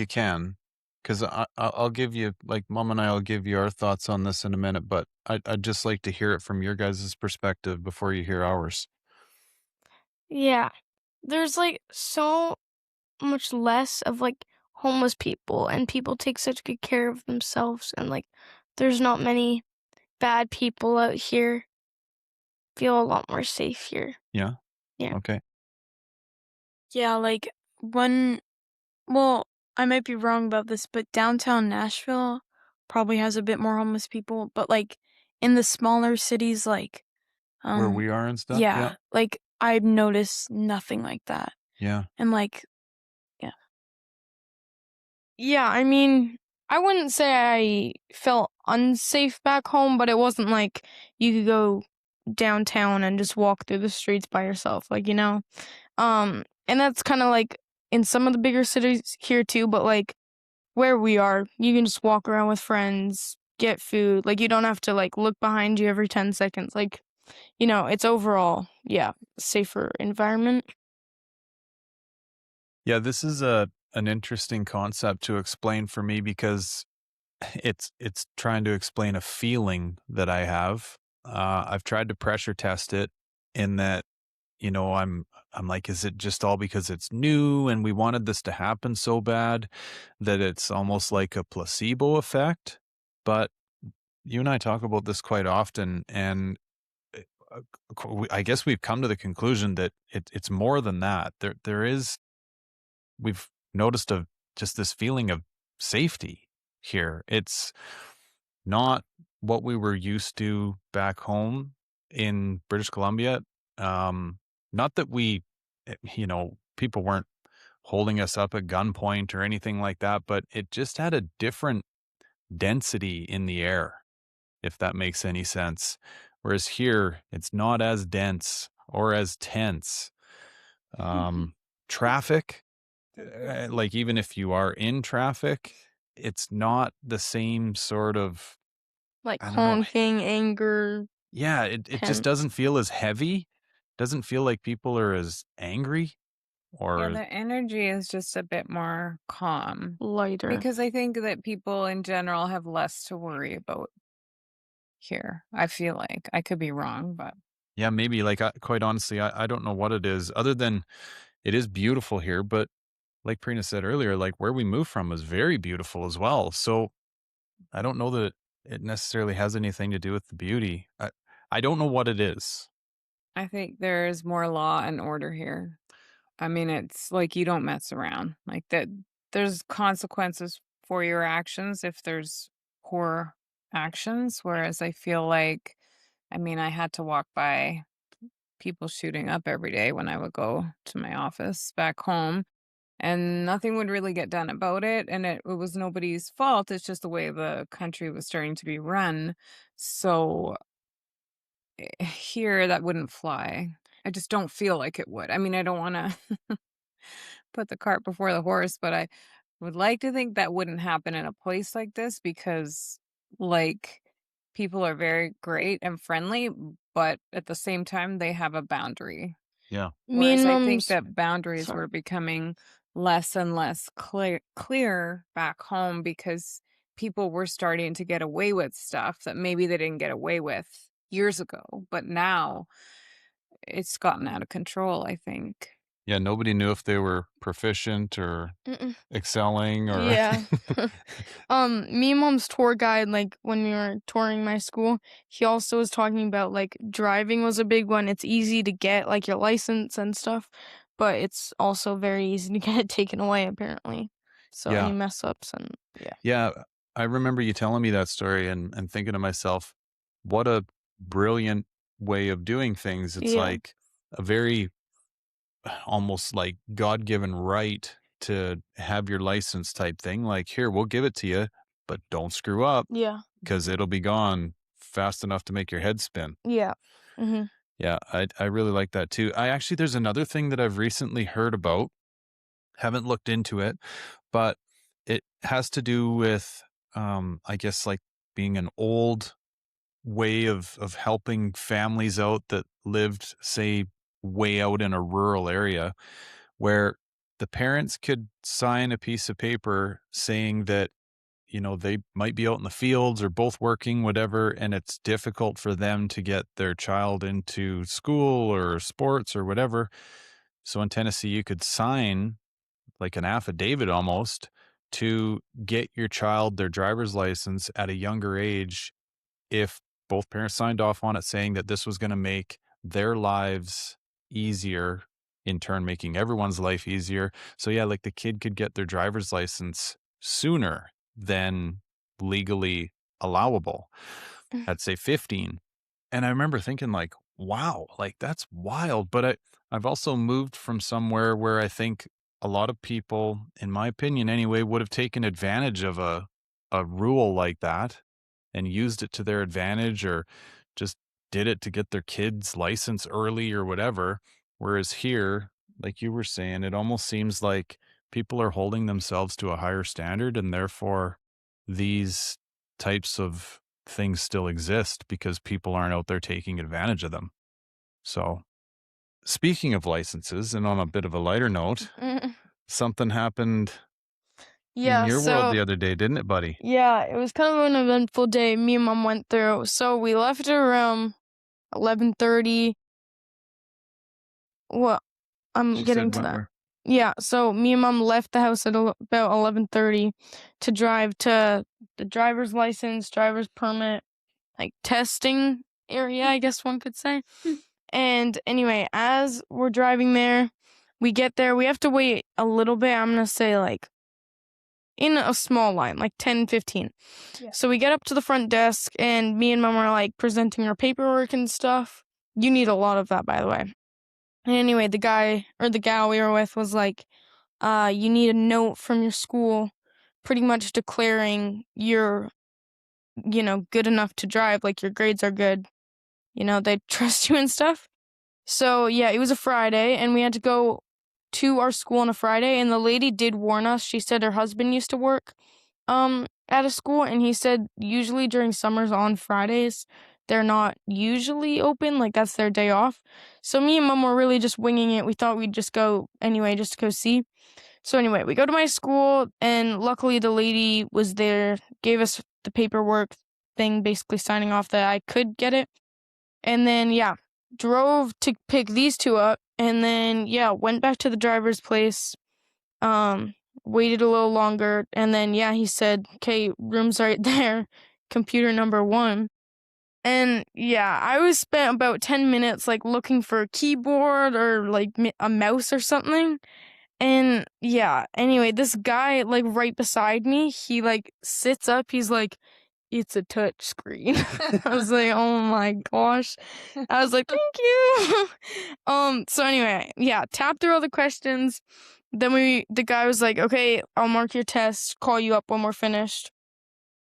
can? Because I'll give you, like Mom and I'll give you our thoughts on this in a minute, but I'd just like to hear it from your guys' perspective before you hear ours. Yeah. There's like so much less of like homeless people and people take such good care of themselves and like there's not many bad people out here. Feel a lot more safe here. Yeah? Yeah. Okay. Yeah, like when Well, I might be wrong about this, but downtown Nashville probably has a bit more homeless people, but like in the smaller cities like Where we are and stuff. yeah, like I've noticed nothing like that. Yeah. And like Yeah, I mean, I wouldn't say I felt unsafe back home, but it wasn't like you could go downtown and just walk through the streets by yourself, like, you know? And that's kind of like in some of the bigger cities here too, but like where we are, you can just walk around with friends, get food. Like you don't have to like look behind you every 10 seconds. Like, you know, it's overall, yeah, safer environment. Yeah, this is an interesting concept to explain for me because it's trying to explain a feeling that I have. I've tried to pressure test it in that, you know, I'm like, is it just all because it's new and we wanted this to happen so bad that it's almost like a placebo effect? But you and I talk about this quite often, and I guess we've come to the conclusion that it's more than that. We've noticed just this feeling of safety here. It's not what we were used to back home in British Columbia. Not that people weren't holding us up at gunpoint or anything like that, but it just had a different density in the air, if that makes any sense. Whereas here, it's not as dense or as tense. Traffic, like even if you are in traffic, it's not the same sort of, Like I don't know. honking, anger, Yeah, it just tense, doesn't feel as heavy. Doesn't feel like people are as angry Yeah, or the energy is just a bit more calm lighter. because I think that people in general have less to worry about here. I feel like I could be wrong, but yeah, maybe like quite honestly, I don't know what it is other than it is beautiful here, but like Prina said earlier, like where we moved from was very beautiful as well. So I don't know that it necessarily has anything to do with the beauty. I don't know what it is. I think there's more law and order here. I mean, it's like you don't mess around. Like that there's consequences for your actions if there's poor actions. Whereas I feel like, I mean, I had to walk by people shooting up every day when I would go to my office back home, and nothing would really get done about it. And it was nobody's fault. It's just the way the country was starting to be run. So here, that wouldn't fly. I just don't feel like it would. I mean, I don't want to put the cart before the horse, but I would like to think that wouldn't happen in a place like this because, like, people are very great and friendly, but at the same time, they have a boundary. Yeah. Me and Whereas I think mom's, that boundaries sorry. were becoming less and less clear back home because people were starting to get away with stuff that maybe they didn't get away with years ago, but now it's gotten out of control, I think. Yeah, nobody knew if they were proficient or Mm-mm. excelling or Yeah. Me and mom's tour guide, like when we were touring my school, he also was talking about like driving was a big one. It's easy to get like your license and stuff, but it's also very easy to get it taken away apparently. So any Yeah. mess ups and yeah. Yeah, I remember you telling me that story and thinking to myself, what a brilliant way of doing things. It's Yeah. like a very almost like God-given right to have your license type thing. Like, here, we'll give it to you, but don't screw up Yeah. because it'll be gone fast enough to make your head spin. Yeah. Mm-hmm. Yeah, I really like that too. There's another thing that I've recently heard about. Haven't looked into it, but it has to do with, I guess, like being an old way of helping families out that lived, say, way out in a rural area, where the parents could sign a piece of paper saying that, you know, they might be out in the fields or both working, whatever, and it's difficult for them to get their child into school or sports or whatever. So in Tennessee, you could sign like an affidavit almost to get your child their driver's license at a younger age if both parents signed off on it saying that this was going to make their lives easier in turn making everyone's life easier. So yeah, like the kid could get their driver's license sooner than legally allowable at say 15. And I remember thinking like, wow, like that's wild. But I've also moved from somewhere where I think a lot of people, in my opinion anyway, would have taken advantage of a rule like that and used it to their advantage, or just did it to get their kids license early or whatever. Whereas here, like you were saying, it almost seems like people are holding themselves to a higher standard, and therefore these types of things still exist because people aren't out there taking advantage of them. So, speaking of licenses, and on a bit of a lighter note, something happened in Yeah, your world so the other day, didn't it, buddy? yeah, it was kind of an eventful day me and Mom went through. So we left around 11:30. Well, I'm She getting said to went that. where? Yeah, so me and Mom left the house at about 11:30 to drive to the driver's license, driver's permit, like testing area, I guess one could say. And anyway, as we're driving there, we get there. We have to wait a little bit. I'm going to say like in a small line, like 10, 15. Yeah. So we get up to the front desk, and me and Mom are like presenting our paperwork and stuff. You need a lot of that, by the way. And anyway, the guy or the gal we were with was like, you need a note from your school pretty much declaring you're, good enough to drive, like your grades are good. They trust you and stuff. So yeah, it was a Friday, and we had to go to our school on a Friday, and the lady did warn us. She said her husband used to work at a school, and he said usually during summers on Fridays they're not usually open, like that's their day off. So me and Mom were really just winging it. We thought we'd just go anyway, just to go see. So anyway, we go to my school, and luckily the lady was there, gave us the paperwork thing, basically signing off that I could get it. And then yeah, drove to pick these two up, and then yeah, went back to the driver's place. Waited a little longer, and then yeah, he said, "Okay, room's right there, computer number 1." And yeah, I was spent about 10 minutes like looking for a keyboard or like a mouse or something. And yeah, anyway, this guy like right beside me, he like sits up, he's like, "It's a touch screen." I was like, "Oh my gosh." I was like, "Thank you." So anyway, yeah, tapped through all the questions. Then the guy was like, "Okay, I'll mark your test, call you up when we're finished."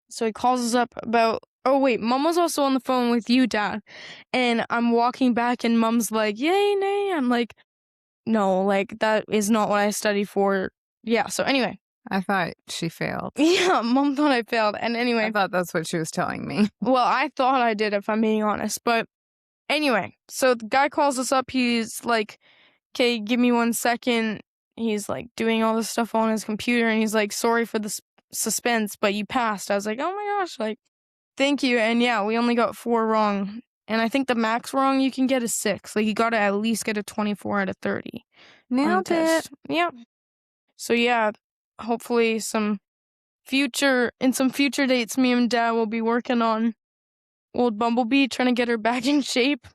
So he calls us up about, oh wait, Mom was also on the phone with you, Dad. And I'm walking back, and Mom's like, "Yay, nay." I'm like, "No, like that is not what I studied for." Yeah, so anyway. I thought she failed. Yeah, Mom thought I failed. And anyway. I thought that's what she was telling me. Well, I thought I did, if I'm being honest. But anyway, so the guy calls us up. He's like, "Okay, give me 1 second." He's like doing all this stuff on his computer, and he's like, "Sorry for the suspense, but you passed." I was like, "Oh my gosh, like, thank you." And yeah, we only got 4 wrong. And I think the max wrong you can get is 6. Like, you got to at least get a 24 out of 30. Nailed it. Yeah. So yeah, hopefully some future dates, me and Dad will be working on old Bumblebee, trying to get her back in shape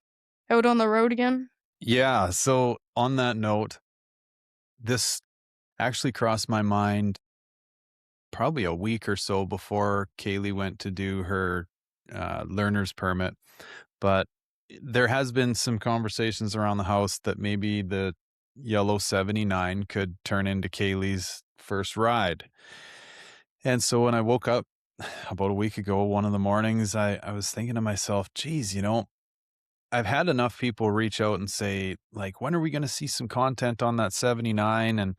out on the road again. Yeah. So on that note, this actually crossed my mind probably a week or so before Kaylee went to do her learner's permit. But there has been some conversations around the house that maybe the yellow 79 could turn into Kaylee's first ride. And so when I woke up about a week ago, one of the mornings, I was thinking to myself, geez, I've had enough people reach out and say, like, when are we going to see some content on that 79? And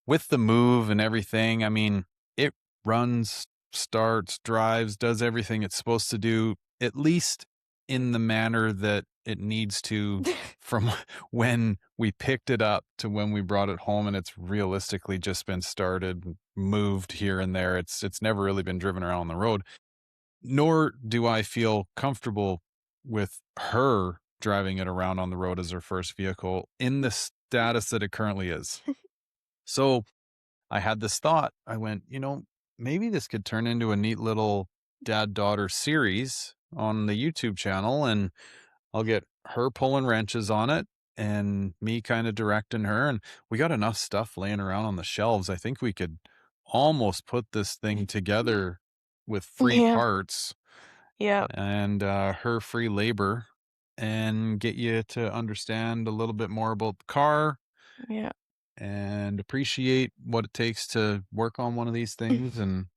with the move and everything, I mean, it runs, starts, drives, does everything it's supposed to do, at least in the manner that it needs to from when we picked it up to when we brought it home, and it's realistically just been started, moved here and there. It's never really been driven around the road. Nor do I feel comfortable with her driving it around on the road as her first vehicle in the status that it currently is. So I had this thought. I went, maybe this could turn into a neat little dad-daughter series on the YouTube channel, and I'll get her pulling wrenches on it, and me kind of directing her. And we got enough stuff laying around on the shelves. I think we could almost put this thing together with free Yeah. parts Yeah. and her free labor and get you to understand a little bit more about the car Yeah. and appreciate what it takes to work on one of these things. And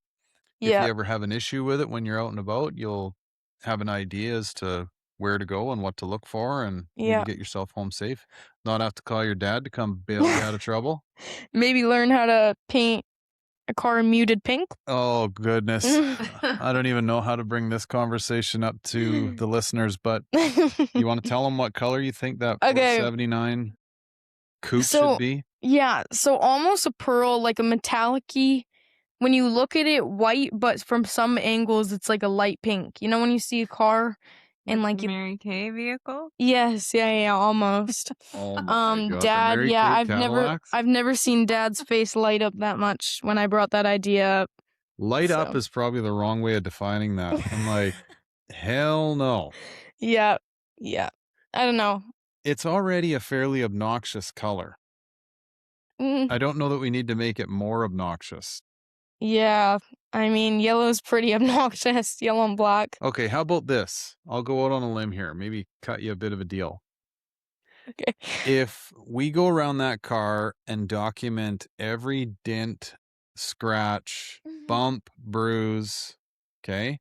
if Yeah. you ever have an issue with it when you're out and about, you'll have an idea as to where to go and what to look for and maybe Yeah. get yourself home safe. Not have to call your dad to come bail you out of trouble. Maybe learn how to paint a car muted pink. Oh, goodness. I don't even know how to bring this conversation up to the listeners, but you want to tell them what color you think that Okay. 479 coupe So- should be? Yeah, so almost a pearl, like a metallic-y. When you look at it, white, but from some angles, it's like a light pink. You know when you see a car and Like like the Mary Kay vehicle? yes, yeah, almost. Oh my God, the Dad, Mary yeah, Kay Cadillacs? I've never seen Dad's face light up that much when I brought that idea up. Light up So- is probably the wrong way of defining that. I'm like, hell no. Yeah, I don't know. It's already a fairly obnoxious color. Mm, I don't know that we need to make it more obnoxious. yeah, I mean, yellow's pretty obnoxious, yellow and black. Okay, how about this? I'll go out on a limb here, maybe cut you a bit of a deal. Okay. If we go around that car and document every dent, scratch, bump, bruise, okay?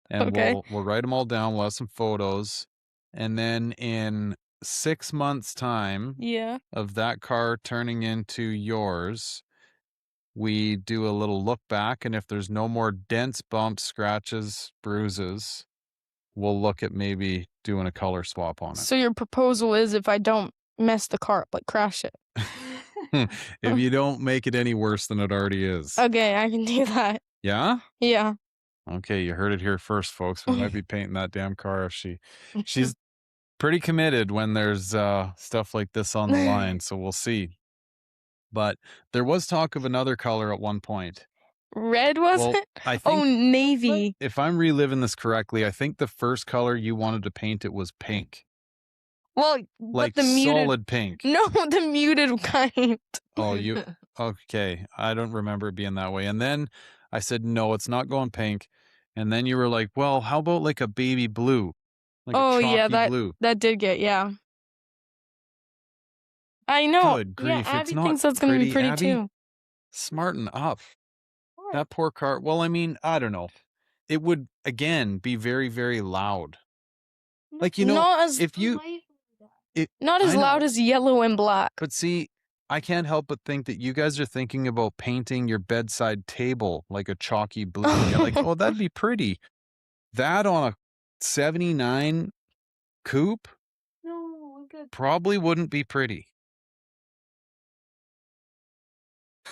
And Okay. we'll write them all down, we'll have some photos, and then in 6 months' time Yeah. of that car turning into yours, we do a little look back, and if there's no more dents, bumps, scratches, bruises, we'll look at maybe doing a color swap on it. So your proposal is if I don't mess the car up, like crash it. If you don't make it any worse than it already is. Okay, I can do that. Yeah? Yeah. Okay, you heard it here first, folks. We might be painting that damn car if she's pretty committed when there's stuff like this on the line, so we'll see. But there was talk of another color at one point. Red was Well, it? I Oh, think navy. if I'm reliving this correctly, I think the first color you wanted to paint it was pink. Well, Like but the muted. solid pink. No, the muted kind. Oh, you okay. I don't remember it being that way. And then I said, no, it's not going pink. And then you were like, well, how about like a baby blue? Like Oh, a chalky yeah, blue. That did get, yeah. I know. Good Yeah, grief, it's Abby not thinks that's gonna be pretty Abby. too. Smarten up. That poor car. Well, I mean, I don't know. It would again be very, very loud. Like, you know, not as if you not as I know. loud as yellow and black. But see, I can't help but think that you guys are thinking about painting your bedside table like a chalky blue. And you're like, oh, that'd be pretty. That on a 79 coupe No, good. probably wouldn't be pretty.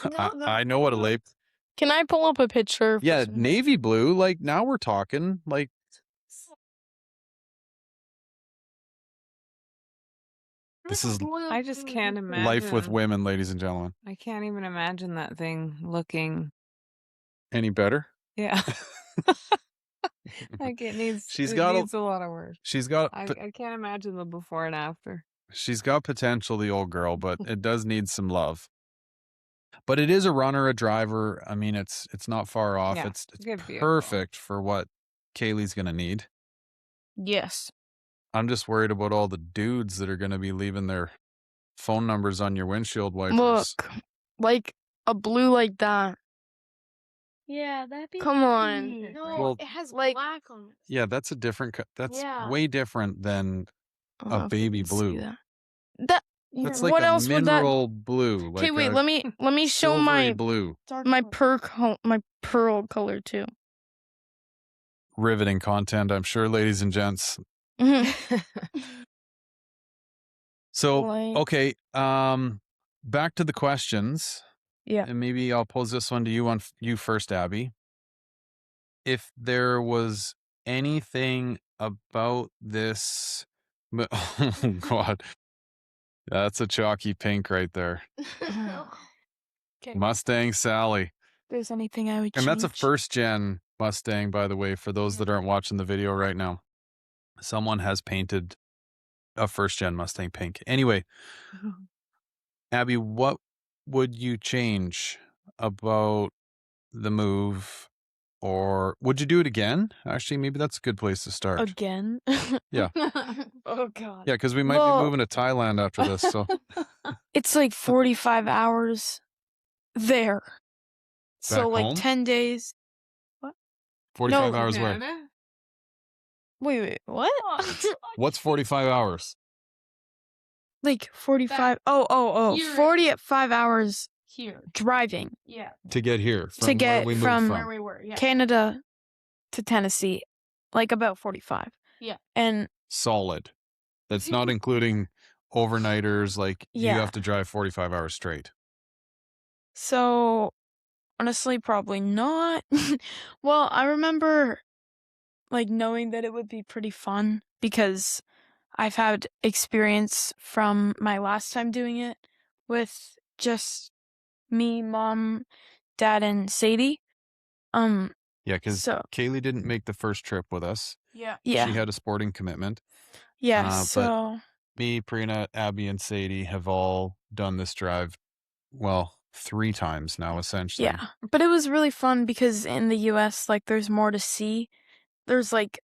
I know what a late. Can I pull up a picture? Yeah, navy blue. Like now we're talking. Like this is I just can't imagine. life with women, ladies and gentlemen. I can't even imagine that thing looking. Any better? Yeah. Like it needs. She's it got needs a lot of work. She's got I can't imagine the before and after. she's got potential, the old girl, but it does need some love. But it is a runner, a driver. I mean, it's not far off. Yeah, It's good vehicle. perfect for what Kaylee's gonna need. Yes. I'm just worried about all the dudes that are gonna be leaving their phone numbers on your windshield wipers. Look, like a blue like that. Yeah, that'd be. Come on. pretty. No, Well, it has like- black on it. Yeah, that's a different. That's Yeah. way different than I don't a know if you baby can see blue. That. That's what like a else would that? mineral blue. Okay, like wait. a Let me show silvery my blue. my my pearl color too. Riveting content, I'm sure, ladies and gents. Mhm. So Like- okay, back to the questions. Yeah. And maybe I'll pose this one to you you first, Abby. If there was anything about this, oh God, that's a chalky pink right there. Okay. Mustang Sally, If there's anything I would and that's a change. first gen Mustang, by the way. For those that aren't watching the video right now, someone has painted a first-gen Mustang pink. Anyway, Abby, what would you change about the move, or would you do it again? Actually, maybe that's a good place to start. Again? Yeah. Oh God. Yeah, because we might be moving to Thailand after this. So It's like 45 hours there. So Back like home? 10 days. 45 No. hours where? Canada? Wait, what? What's 45 hours? Like 45. Oh. You're- 45 hours Here. driving Yeah. To get here from To get where we moved from- Where from. we were. Yeah. Canada to Tennessee. Like about 45. Yeah. And Solid. That's not including overnighters. Like you Yeah. have to drive 45 hours straight. so honestly, probably not. Well, I remember like knowing that it would be pretty fun because I've had experience from my last time doing it with just me, mom, dad, and Sadie. Yeah, because So Kaylee didn't make the first trip with us. Yeah. yeah, She had a sporting commitment. yeah. but So Me, Prina, Abby, and Sadie have all done this drive, well, 3 times now, essentially. yeah, but it was really fun because in the U.S., like, there's more to see. There's like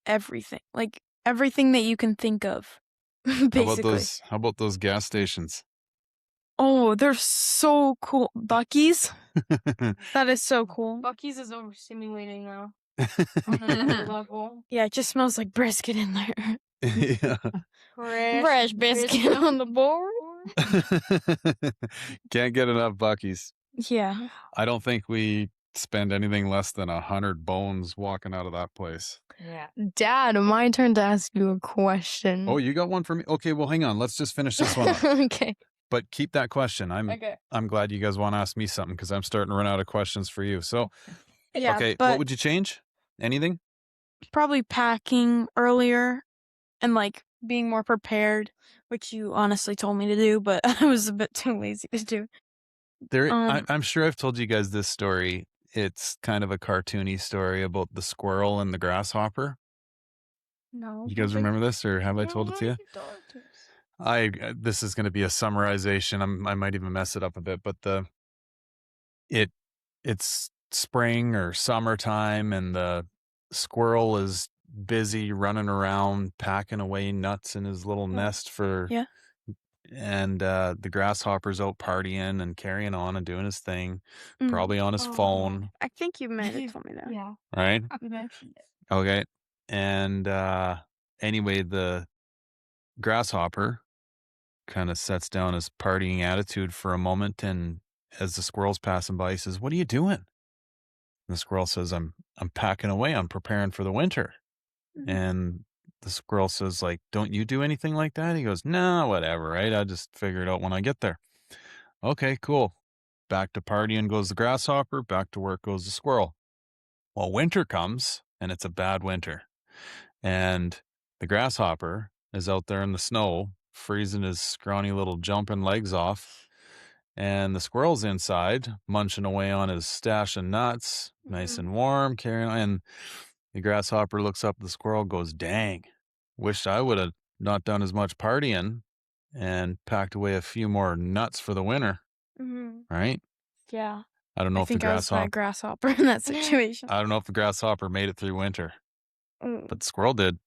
everything, like everything that you can think of, basically. How about those gas stations? Oh, they're so cool. Buc-ee's. That is so cool. Bucky's is overstimulating now. On another level. Yeah, it just smells like brisket in there. Yeah. Fresh biscuit on the board. Can't get enough Buc-ee's. Yeah. I don't think we spend anything less than 100 bones walking out of that place. Yeah. Dad, my turn to ask you a question. Oh, you got one for me? Okay, well, hang on. Let's just finish this one up. Okay. But keep that question. Okay. I'm glad you guys want to ask me something because I'm starting to run out of questions for you. So, Yeah, okay, but what would you change? Anything? probably packing earlier and like being more prepared, which you honestly told me to do, but I was a bit too lazy to do. I'm sure I've told you guys this story. It's kind of a cartoony story about the squirrel and the grasshopper. No. You guys remember this, or have I told it to you? This is going to be a summarization. I might even mess it up a bit, but it's spring or summertime, and the squirrel is busy running around packing away nuts in his little nest for. Yeah. And the grasshopper's out partying and carrying on and doing his thing, Mm. probably on his phone, I think you might have told me that. Yeah. right? You mentioned it. Okay. And anyway, the grasshopper kind of sets down his partying attitude for a moment, and as the squirrel's passing by, he says, "What are you doing?" And the squirrel says, I'm packing away. I'm preparing for the winter." Mhm. And the squirrel says, like, "Don't you do anything like that?" He goes, "No, whatever, right? I'll just figure it out when I get there." Okay, cool. Back to partying goes the grasshopper. Back to work goes the squirrel. Well, winter comes, and it's a bad winter. And the grasshopper is out there in the snow, freezing his scrawny little jumping legs off. And the squirrel's inside, munching away on his stash of nuts, nice and warm, carrying on. And the grasshopper looks up at the squirrel, goes, "Dang, wished I would have not done as much partying and packed away a few more nuts for the winter." Mm-hmm. Right? Yeah. I don't know I if the think I was that grasshopper. grasshopper in that situation. I don't know if the grasshopper made it through winter, Mm. but the squirrel did.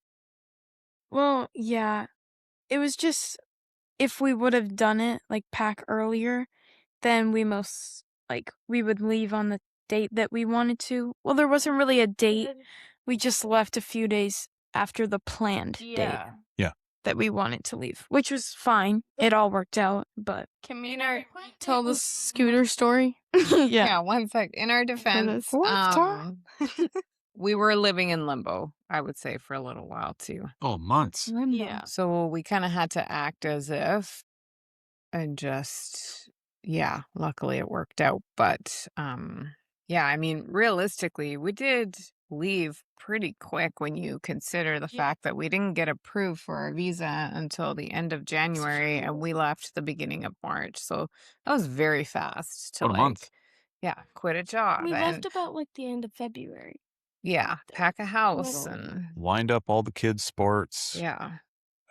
Well, yeah. It was just if we would have done it like pack earlier, then we would leave on the date that we wanted to. Well, there wasn't really a date. We just left a few days after the planned date that we wanted to leave, which was fine. It all worked out, but Can we tell the scooter story? yeah. Yeah, 1 sec. In our defense, we were living in limbo, I would say, for a little while too. Oh, months. Yeah. So we kind of had to act as if, and just, yeah, luckily it worked out. But yeah, I mean, realistically, we did leave pretty quick when you consider the fact that we didn't get approved for our visa until the end of January, and we left the beginning of March. So that was very fast to About a month. yeah, quit a job. We and left about like the end of February. yeah, pack a house Middle. and Wind up all the kids' sports. yeah.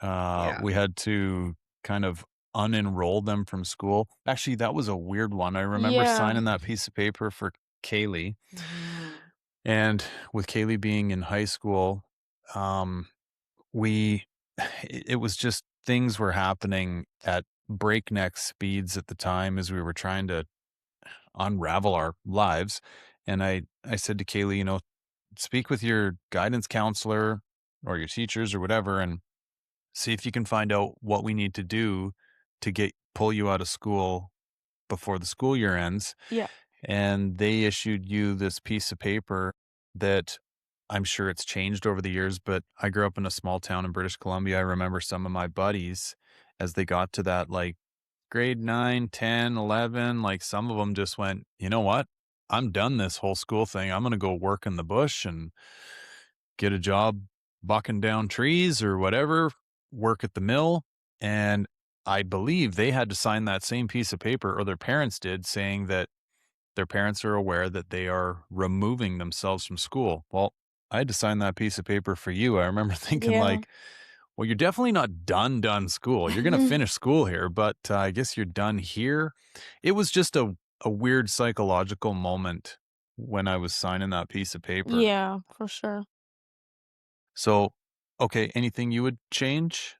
We had to kind of unenroll them from school. Actually, that was a weird one. I remember Yeah. signing that piece of paper for Kaylee. And with Kaylee being in high school, we it was just things were happening at breakneck speeds at the time as we were trying to unravel our lives. And I said to Kaylee, speak with your guidance counselor or your teachers or whatever, and see if you can find out what we need to do to pull you out of school before the school year ends. Yeah. And they issued you this piece of paper that I'm sure it's changed over the years, but I grew up in a small town in British Columbia. I remember some of my buddies as they got to that like grade 9, 10, 11, like some of them just went, you know what? I'm done this whole school thing. I'm going to go work in the bush and get a job bucking down trees or whatever, work at the mill. And I believe they had to sign that same piece of paper, or their parents did, saying that their parents are aware that they are removing themselves from school. Well, I had to sign that piece of paper for you. I remember thinking Yeah. like, well, you're definitely not done school. You're going to finish school here, but I guess you're done here. It was just a weird psychological moment when I was signing that piece of paper. Yeah, for sure. So, okay, anything you would change?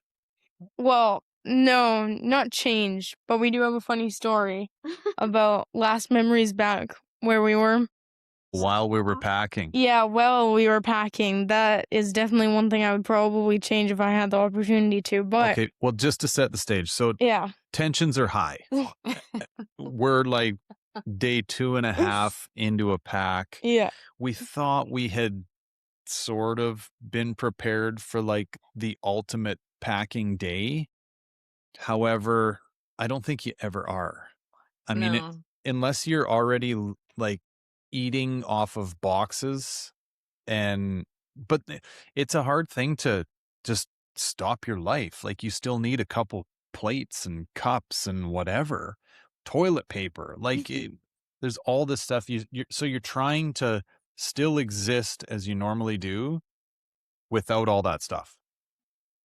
Well, no, not change, but we do have a funny story about last memories back where we were. While we were packing. Yeah, well, we were packing. That is definitely one thing I would probably change if I had the opportunity to. But Okay, well, just to set the stage. So yeah. tensions are high. We're like day 2.5 into a pack. Yeah. We thought we had sort of been prepared for like the ultimate packing day. However, I don't think you ever are. I mean, No. unless you're already like eating off of boxes, but it's a hard thing to just stop your life. Like you still need a couple plates and cups and whatever, toilet paper. Like there's all this stuff. So you're trying to still exist as you normally do without all that stuff,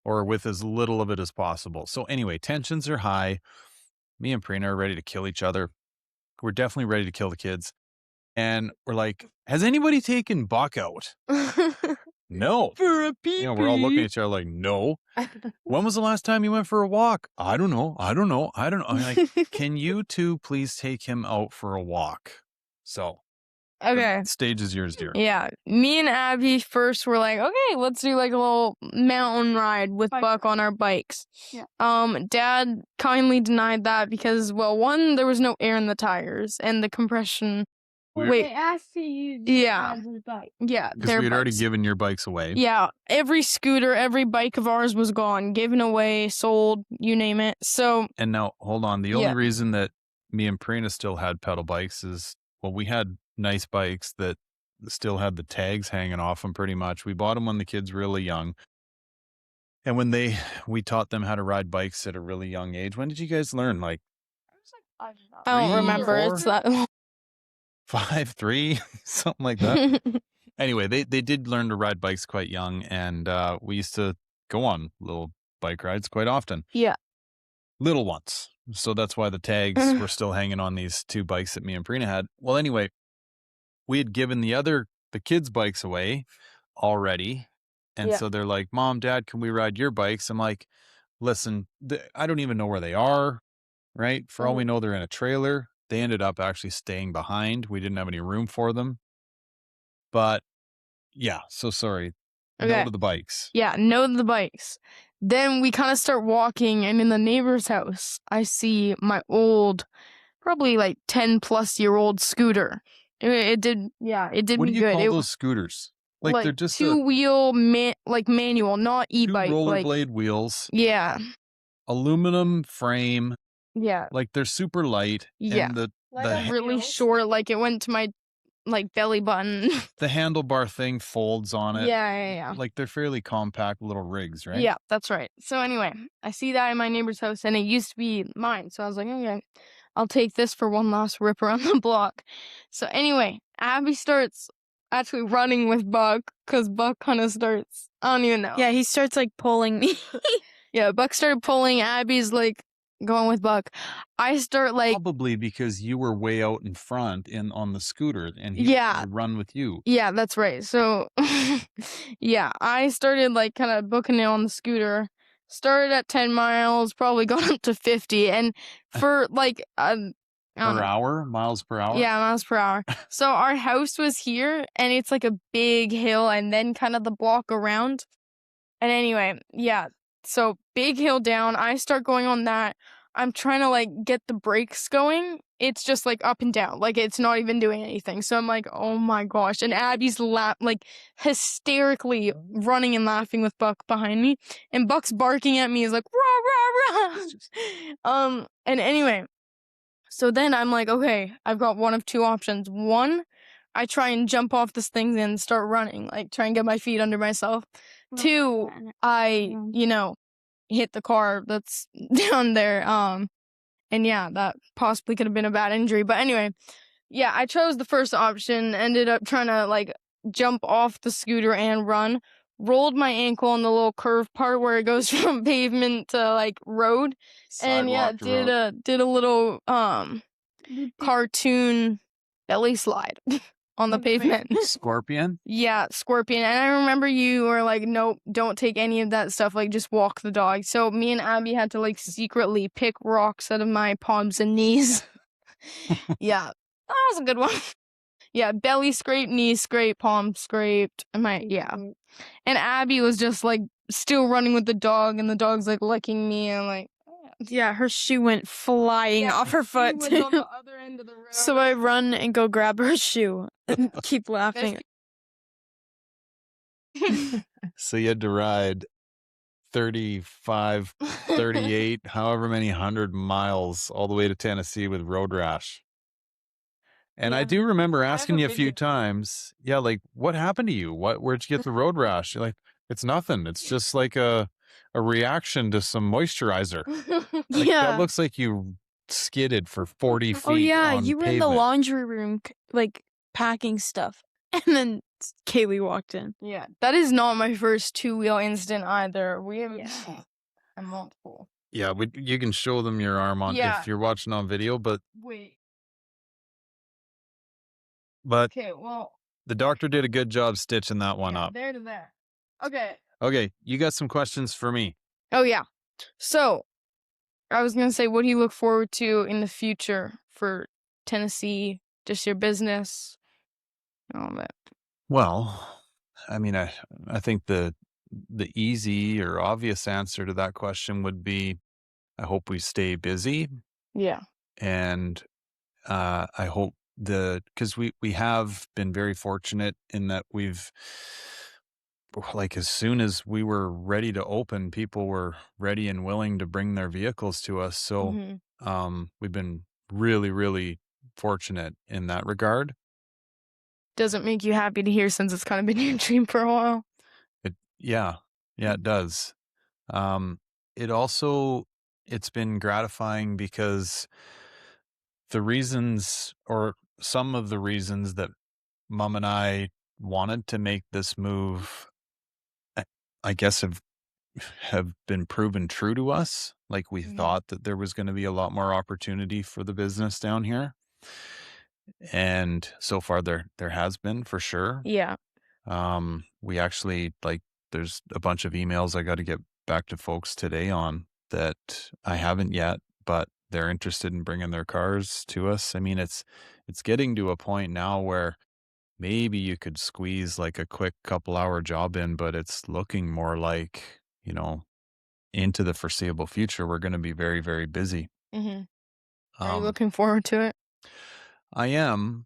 or with as little of it as possible. So anyway, tensions are high. Me and Prina are ready to kill each other. We're definitely ready to kill the kids. And we're like, has anybody taken Buck out? No. For a pee. We're all looking at each other like, no. When was the last time you went for a walk? I don't know. I'm like, can you two please take him out for a walk? So, Okay. the stage is yours, dear. Yeah. Me and Abby first were like, okay, let's do like a little mountain ride with Buck on our bikes. Yeah. Dad kindly denied that because, well, one, there was no air in the tires and the compression. Wait. They asked to use Yeah. Dad's bike. Yeah. Because we had already given your bikes away. Yeah. Every scooter, every bike of ours was gone, given away, sold, you name it. So. And now, hold on. The only reason that me and Prina still had pedal bikes is, well, we had nice bikes that still had the tags hanging off them pretty much. We bought them when the kids were really young. And when we taught them how to ride bikes at a really young age. When did you guys learn? Like, I don't 3, remember. 4? It's that. 5, 3, something like that. Anyway, they did learn to ride bikes quite young, and we used to go on little bike rides quite often. Yeah. Little ones. So that's why the tags were still hanging on these 2 bikes that me and Prina had. Well, anyway, we had given the kids' bikes away already. And so they're like, Mom, Dad, can we ride your bikes? I'm like, listen, I don't even know where they are, right? For all we know, they're in a trailer. They ended up actually staying behind. We didn't have any room for them. But yeah, so sorry. Okay. No to the bikes. Yeah, no to the bikes. Then we kind of start walking, and in the neighbor's house, I see my old, probably like 10-plus-year-old scooter. It did What me do you good. call It those scooters? Like they're just two-wheel manual, not 2 e-bike. rollerblade wheels, Yeah, aluminum frame. yeah, Like they're super light. Yeah. And the really short. Like it went to my belly button. the handlebar thing folds on it. Yeah. Like they're fairly compact little rigs, right? Yeah, that's right. So anyway, I see that in my neighbor's house, and it used to be mine. So I was like, okay, I'll take this for one last rip around the block. So anyway, Abby starts actually running with Buck, because Buck kind of starts, I don't even know. Yeah, he starts like pulling me. Yeah, Buck started pulling. Abby's like going with Buck. I start like, Probably because you were way out in front on the scooter and he Yeah. would run with you. yeah, that's right. So, yeah, I started like kind of booking it on the scooter. Started at 10 miles, probably got up to 50. And for like, I don't Per know. hour? Miles per hour? Yeah, miles per hour. So our house was here, and it's like a big hill, and then kind of the block around. And anyway, yeah. So big hill down. I start going on that. I'm trying to like get the brakes going. It's just like up and down. Like it's not even doing anything. So I'm like, oh my gosh. And Abby's like hysterically running and laughing with Buck behind me. And Buck's barking at me. He's like, rah, rah, rah. And anyway, so then I'm like, okay, I've got one of two options. One, I try and jump off this thing and start running, like try and get my feet under myself. Two, I, hit the car that's down there. And yeah, that possibly could have been a bad injury. But anyway, yeah, I chose the first option, ended up trying to like jump off the scooter and run. Rolled my ankle on the little curve part where it goes from pavement to like road. And yeah, Sidewalk to road. did a little cartoon belly slide on the pavement. Scorpion? Yeah, scorpion. And I remember you were like, nope, don't take any of that stuff. Like, just walk the dog. So me and Abby had to like secretly pick rocks out of my palms and knees. Yeah, that was a good one. Yeah, belly scrape, knee scrape, palm scraped. Yeah. And Abby was just like still running with the dog, and the dog's like licking me, and like, Yeah, her shoe went flying off her foot. She was on the other end of the road. So I run and go grab her shoe and keep laughing. So you had to ride 35, 38, however many 100 miles all the way to Tennessee with road rash. And I Yeah. do remember asking a you a few video. times, yeah, like, what happened to you? Where'd you get the road rash? You're like, it's nothing. It's just like a reaction to some moisturizer. Like, Yeah. that looks like you skidded for 40 feet Oh yeah, on you were in the pavement. laundry room, like packing stuff, and then Kaylee walked in. Yeah, that is not my first two-wheel incident either. We have a multiple. Yeah, you can show them your arm on Yeah. if you're watching on video, but Wait. But Okay, well, the doctor did a good job stitching that one yeah, up. there to there. Okay. Okay, you got some questions for me. Oh yeah. So, I was gonna say, what do you look forward to in the future for Tennessee? Just your business, all that. Well, I mean, I think the easy or obvious answer to that question would be, I hope we stay busy, Yeah. and I hope because we have been very fortunate in that we've, like, as soon as we were ready to open, people were ready and willing to bring their vehicles to us. So we've been really, really fortunate in that regard. Doesn't make you happy to hear since it's kind of been your dream for a while. Yeah, it does. It also, it's been gratifying because some of the reasons that Mom and I wanted to make this move, I guess have been proven true to us. Like, we thought that there was going to be a lot more opportunity for the business down here. And so far there has been, for sure. Yeah. We actually, like, there's a bunch of emails I got to get back to folks today on that I haven't yet, but they're interested in bringing their cars to us. I mean, it's getting to a point now where maybe you could squeeze like a quick couple hour job in, but it's looking more like, into the foreseeable future, we're going to be very, very busy. Are you looking forward to it? I am,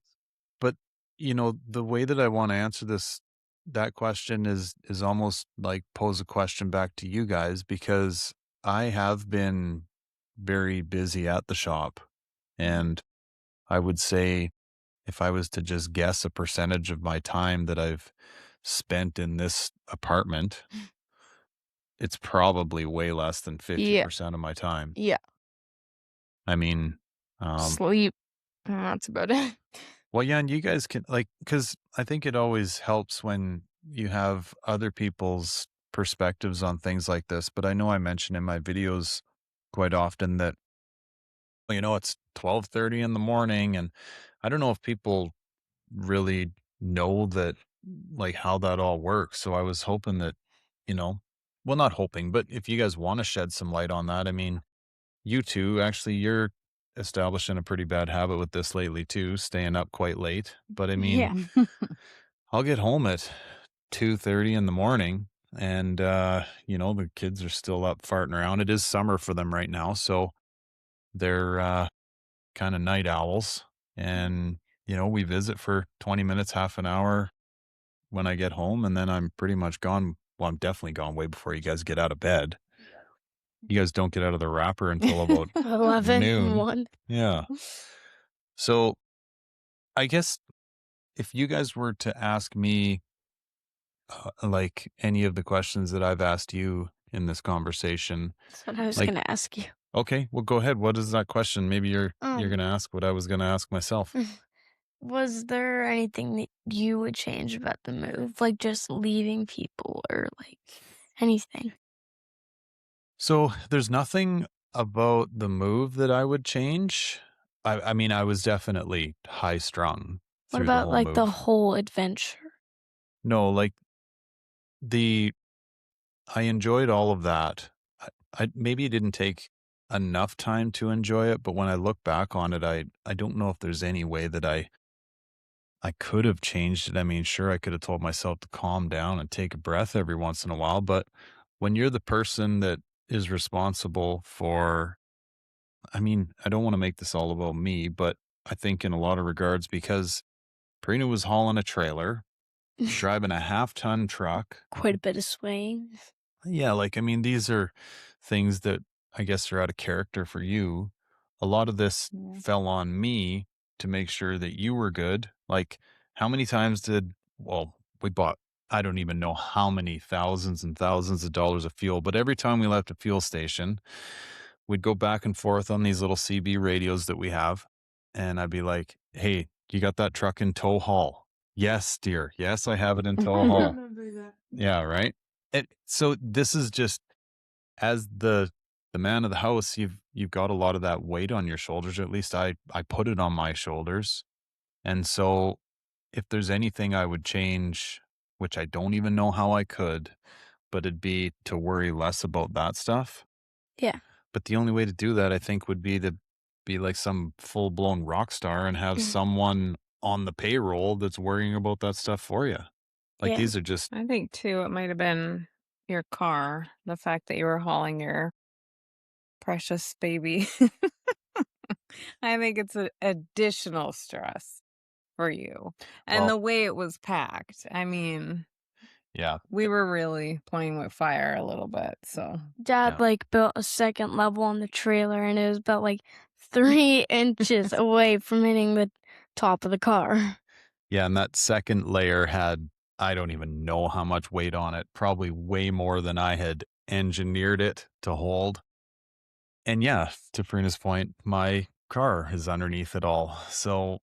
but the way that I want to answer that question is almost like pose a question back to you guys, because I have been very busy at the shop, and I would say, if I was to just guess a percentage of my time that I've spent in this apartment, it's probably way less than 50% of my time. Yeah. I mean, Sleep. That's about it. well, yeah, and you guys can, like, because I think it always helps when you have other people's perspectives on things like this, but I know I mention in my videos quite often that, it's 12:30 in the morning, and I don't know if people really know that, like, how that all works. So I was hoping that, you know, well, not hoping, but if you guys want to shed some light on that, I mean, you two, actually, you're establishing a pretty bad habit with this lately too, staying up quite late. But I mean, Yeah. I'll get home at 2:30 in the morning, and the kids are still up farting around. It is summer for them right now, so they're kind of night owls. And we visit for 20 minutes, half an hour when I get home, and then I'm pretty much gone. Well, I'm definitely gone way before you guys get out of bed. You guys don't get out of the wrapper until about 11, noon. 1. Yeah. So I guess if you guys were to ask me, like, any of the questions that I've asked you in this conversation, That's what I was like, gonna ask you. okay, well, go ahead. What is that question? Maybe you're Um, gonna ask what I was gonna ask myself. was there anything that you would change about the move, like just leaving people or like anything? So there's nothing about the move that I would change. I mean, I was definitely high strung What through the about whole like the move. whole adventure? No, like the I enjoyed all of that. I maybe it didn't take enough time to enjoy it, but when I look back on it, I don't know if there's any way that I could have changed it. I mean, sure, I could have told myself to calm down and take a breath every once in a while, but when you're the person that is responsible for, I mean, I don't want to make this all about me, but I think in a lot of regards, because Prina was hauling a trailer, driving a half-ton truck. Quite a bit of swaying. Yeah, like, I mean, these are things that I guess are out of character for you. A lot of this Yeah. fell on me to make sure that you were good. Like, how many times we bought, I don't even know how many thousands and thousands of dollars of fuel, but every time we left a fuel station, we'd go back and forth on these little CB radios that we have. And I'd be like, hey, you got that truck in tow haul? Yes, dear. Yes, I have it in tow haul. Yeah, right. So this is just, as the man of the house, you've got a lot of that weight on your shoulders, or at least I put it on my shoulders. And so if there's anything I would change, which I don't even know how I could, but it'd be to worry less about that stuff. Yeah. But the only way to do that, I think, would be to be like some full-blown rock star and have someone on the payroll that's worrying about that stuff for you. Like, Yeah. these are just, I think too, it might have been your car, the fact that you were hauling your precious baby. I think it's an additional stress for you. And well, the way it was packed. I mean, yeah. we were really playing with fire a little bit. So, Dad Yeah. like built a second level on the trailer and it was about like 3 inches away from hitting the top of the car. Yeah, and that second layer had, I don't even know how much weight on it, probably way more than I had engineered it to hold. And yeah, to Farina's point, my car is underneath it all. So,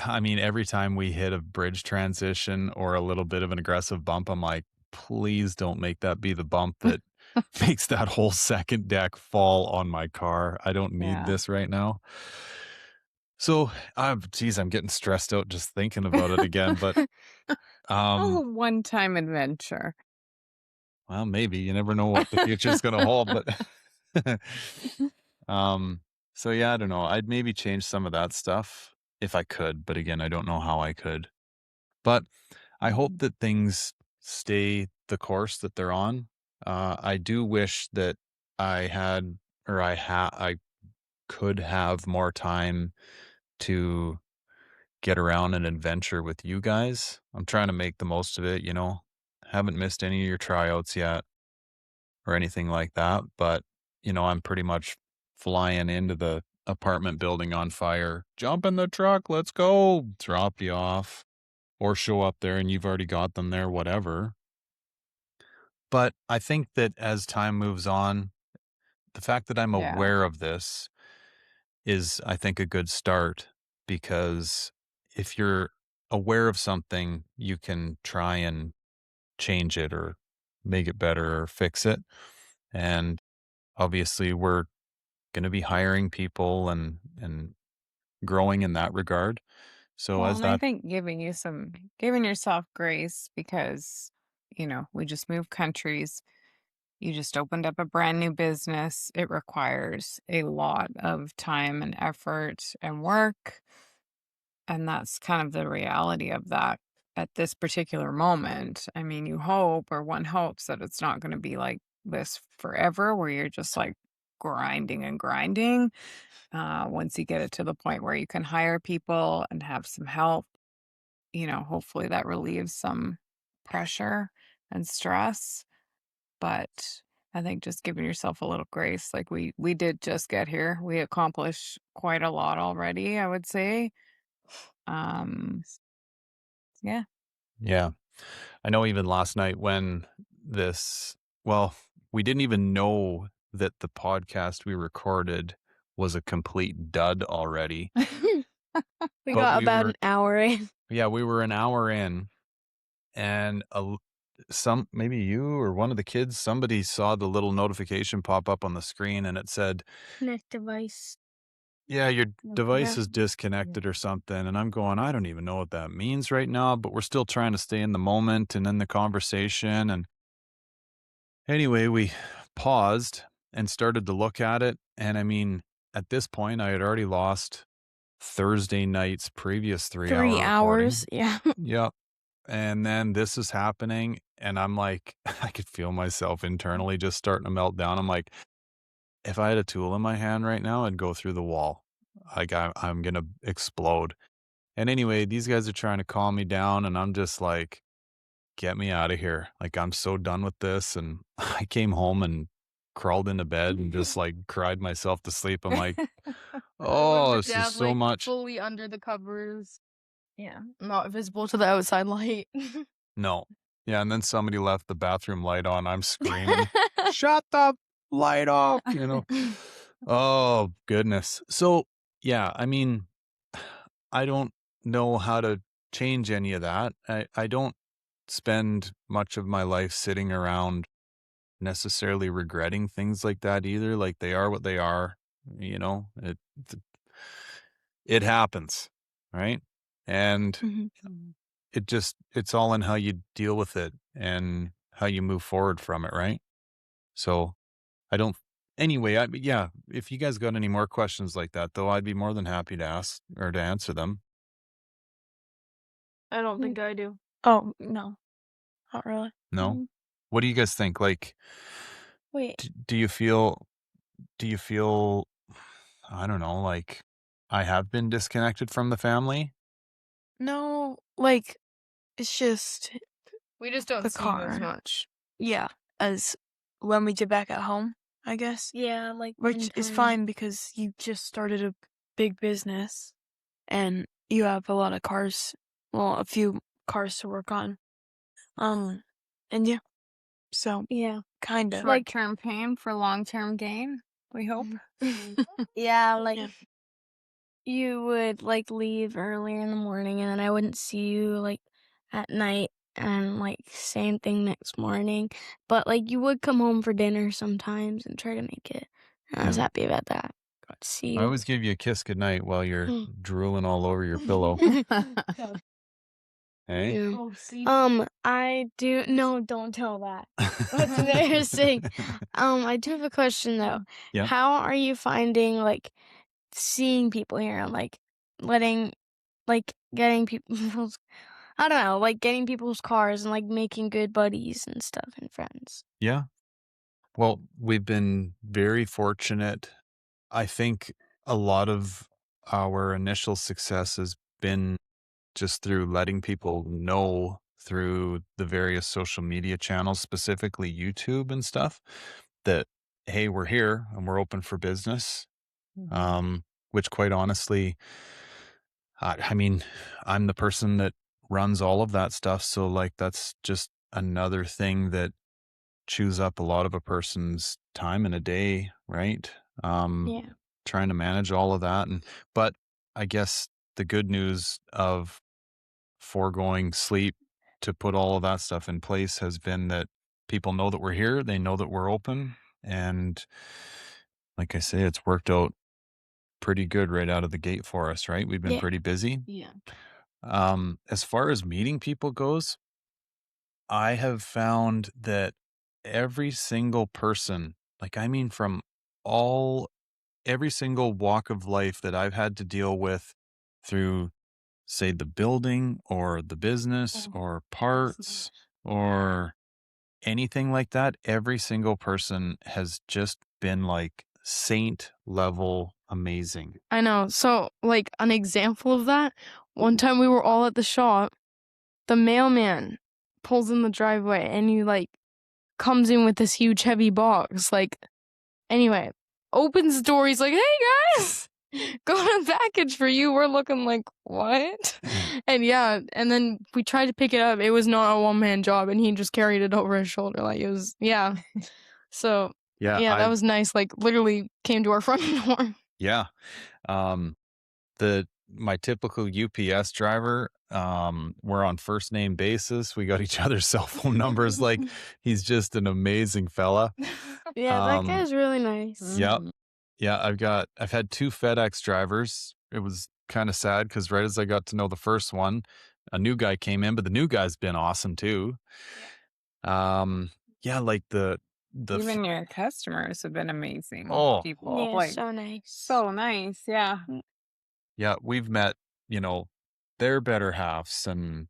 I mean, every time we hit a bridge transition or a little bit of an aggressive bump, I'm like, please don't make that be the bump that makes that whole second deck fall on my car. I don't need yeah. this right now. So, geez, I'm getting stressed out just thinking about it again. But, Oh, one-time adventure. well, maybe you never know what the future's going to hold. But, um, so yeah, I don't know. I'd maybe change some of that stuff if I could. But again, I don't know how I could. But I hope that things stay the course that they're on. I do wish that I had, or I could have more time to get around and adventure with you guys. I'm trying to make the most of it, Haven't missed any of your tryouts yet or anything like that, but I'm pretty much flying into the apartment building on fire. Jump in the truck, let's go. Drop you off or show up there and you've already got them there, whatever. But I think that as time moves on, the fact that I'm Yeah. aware of this is, I think, a good start, because if you're aware of something, you can try and change it or make it better or fix it. And obviously we're going to be hiring people and growing in that regard. So Well, as and I that, think giving yourself grace because, we just moved countries. You just opened up a brand new business. It requires a lot of time and effort and work. And that's kind of the reality of that at this particular moment. I mean, you hope, or one hopes, that it's not going to be like this forever, where you're just like grinding and grinding. Once you get it to the point where you can hire people and have some help, hopefully that relieves some pressure and stress. But I think just giving yourself a little grace, like we did just get here. We accomplished quite a lot already, I would say. Um, yeah. yeah, I know even last night when well, we didn't even know that the podcast we recorded was a complete dud already, We but got about an hour in. yeah, we were an hour in and maybe you or one of the kids, somebody saw the little notification pop up on the screen and it said, Connect device. yeah, your device Yeah. is disconnected or something. And I'm going, I don't even know what that means right now, but we're still trying to stay in the moment and in the conversation. And anyway, we paused and started to look at it. And I mean, at this point, I had already lost Thursday night's previous 3 hour 3 hours. recording. Yeah. Yep. And then this is happening. And I'm like, I could feel myself internally just starting to melt down. I'm like, if I had a tool in my hand right now, I'd go through the wall. Like I'm going to explode. And anyway, these guys are trying to calm me down. And I'm just like, get me out of here. Like, I'm so done with this. And I came home and crawled into bed and just like cried myself to sleep. I'm like, oh, this is so much. Fully under the covers, Yeah. not visible to the outside light. No. Yeah. And then somebody left the bathroom light on. I'm screaming, shut the light off, Oh, goodness. So, yeah, I mean, I don't know how to change any of that. I don't spend much of my life sitting around necessarily regretting things like that either. Like they are what they are, it happens, right? And Mhm. it's all in how you deal with it and how you move forward from it, right? So I don't, anyway, yeah, if you guys got any more questions like that, though, I'd be more than happy to ask or to answer them. I don't think I do. Oh, no. Not really. No? What do you guys think? Like, Wait. do you feel, I don't know, like I have been disconnected from the family? No, like, it's just We just don't the see you as car. much. Yeah, as when we get back at home, I guess. Yeah, like Which is fine because you just started a big business and you have a lot of cars, well, a few cars to work on. And yeah, so Yeah. kind of. Short-term pain for long-term gain, we hope. Yeah, like Yeah. you would like leave earlier in the morning and then I wouldn't see you like at night and like same thing next morning. But like you would come home for dinner sometimes and try to make it. And I was Yeah. happy about that. Got to see I you. always give you a kiss goodnight while you're drooling all over your pillow. Hey? Yeah. I do no, don't tell that. That's embarrassing. I do have a question though. Yeah. How are you finding like seeing people here and like getting people's I don't know, like getting people's cars and like making good buddies and stuff and friends? Yeah. Well, we've been very fortunate. I think a lot of our initial success has been just through letting people know through the various social media channels, specifically YouTube and stuff, that, hey, we're here and we're open for business. Which quite honestly, I mean, I'm the person that runs all of that stuff. So like, that's just another thing that chews up a lot of a person's time in a day, right? Yeah. Trying to manage all of that. But I guess the good news of foregoing sleep to put all of that stuff in place has been that people know that we're here. They know that we're open. And like I say, it's worked out pretty good right out of the gate for us, right? We've been Yeah. pretty busy. Yeah. As far as meeting people goes, I have found that every single person, like I mean from every single walk of life that I've had to deal with through, say, the building or the business or parts or anything like that, every single person has just been like saint level amazing. I know. So, like, an example of that, one time we were all at the shop, the mailman pulls in the driveway and he, like, comes in with this huge heavy box. Like, anyway, opens the door. He's like, hey guys, got a package for you. We're looking like, what? And yeah, and then we tried to pick it up. It was not a one-man job, and he just carried it over his shoulder. Like, it was, yeah. So, Yeah, yeah, that was nice. Like, literally came to our front door. yeah. My typical UPS driver, we're on first name basis. We got each other's cell phone numbers. Like, he's just an amazing fella. Yeah, that guy's really nice. Yep. Yeah, I've had 2 FedEx drivers. It was kind of sad because right as I got to know the first one, a new guy came in, but the new guy's been awesome too. Yeah, like Even your customers have been amazing Oh. people. Yeah, Like, so nice. so nice. Yeah. yeah, we've met, their better halves, and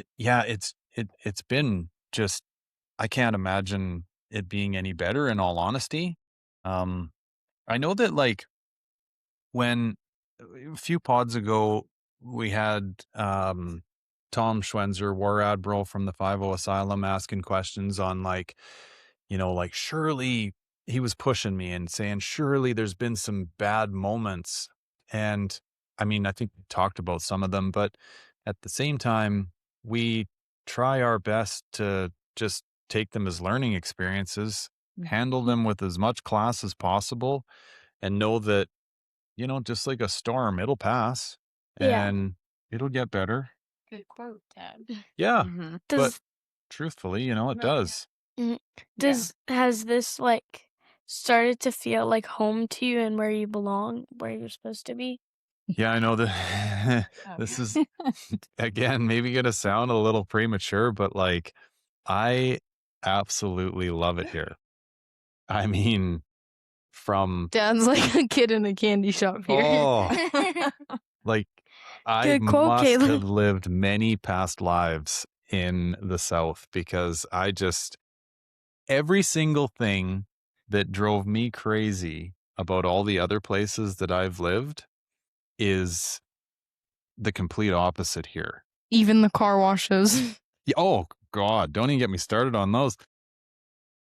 it's been just, I can't imagine it being any better, in all honesty. I know that, like, when a few pods ago we had Tom Schwenzer, War Admiral from the 50 Asylum, asking questions on, like, like, surely he was pushing me and saying, surely there's been some bad moments. And I mean, I think we talked about some of them, but at the same time, we try our best to just take them as learning experiences, handle them with as much class as possible, and know that, just like a storm, it'll pass Yeah. and it'll get better. Good quote, Dad. Yeah. Mhm. But Does truthfully, it No, does. has this like started to feel like home to you and where you belong, where you're supposed to be? Yeah, I know that this is, again, maybe going to sound a little premature, but like, I absolutely love it here. I mean, from, Dad's like a kid in a candy shop here. oh, like, I Good quote, must Caitlin. have lived many past lives in the South, because every single thing that drove me crazy about all the other places that I've lived is the complete opposite here. Even the car washes. Yeah, oh God, don't even get me started on those.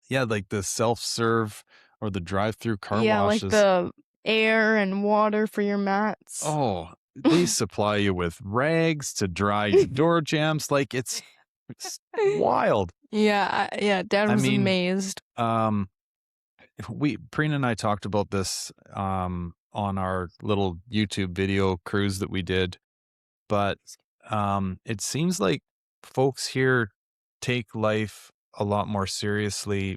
Yeah, like the self-serve or the drive-through car Yeah, washes. like the air and water for your mats. Oh, they supply you with rags to dry your door jams. Like, it's wild. Yeah, Dad I was mean, amazed. Prina and I talked about this on our little YouTube video cruise that we did, but it seems like folks here take life a lot more seriously,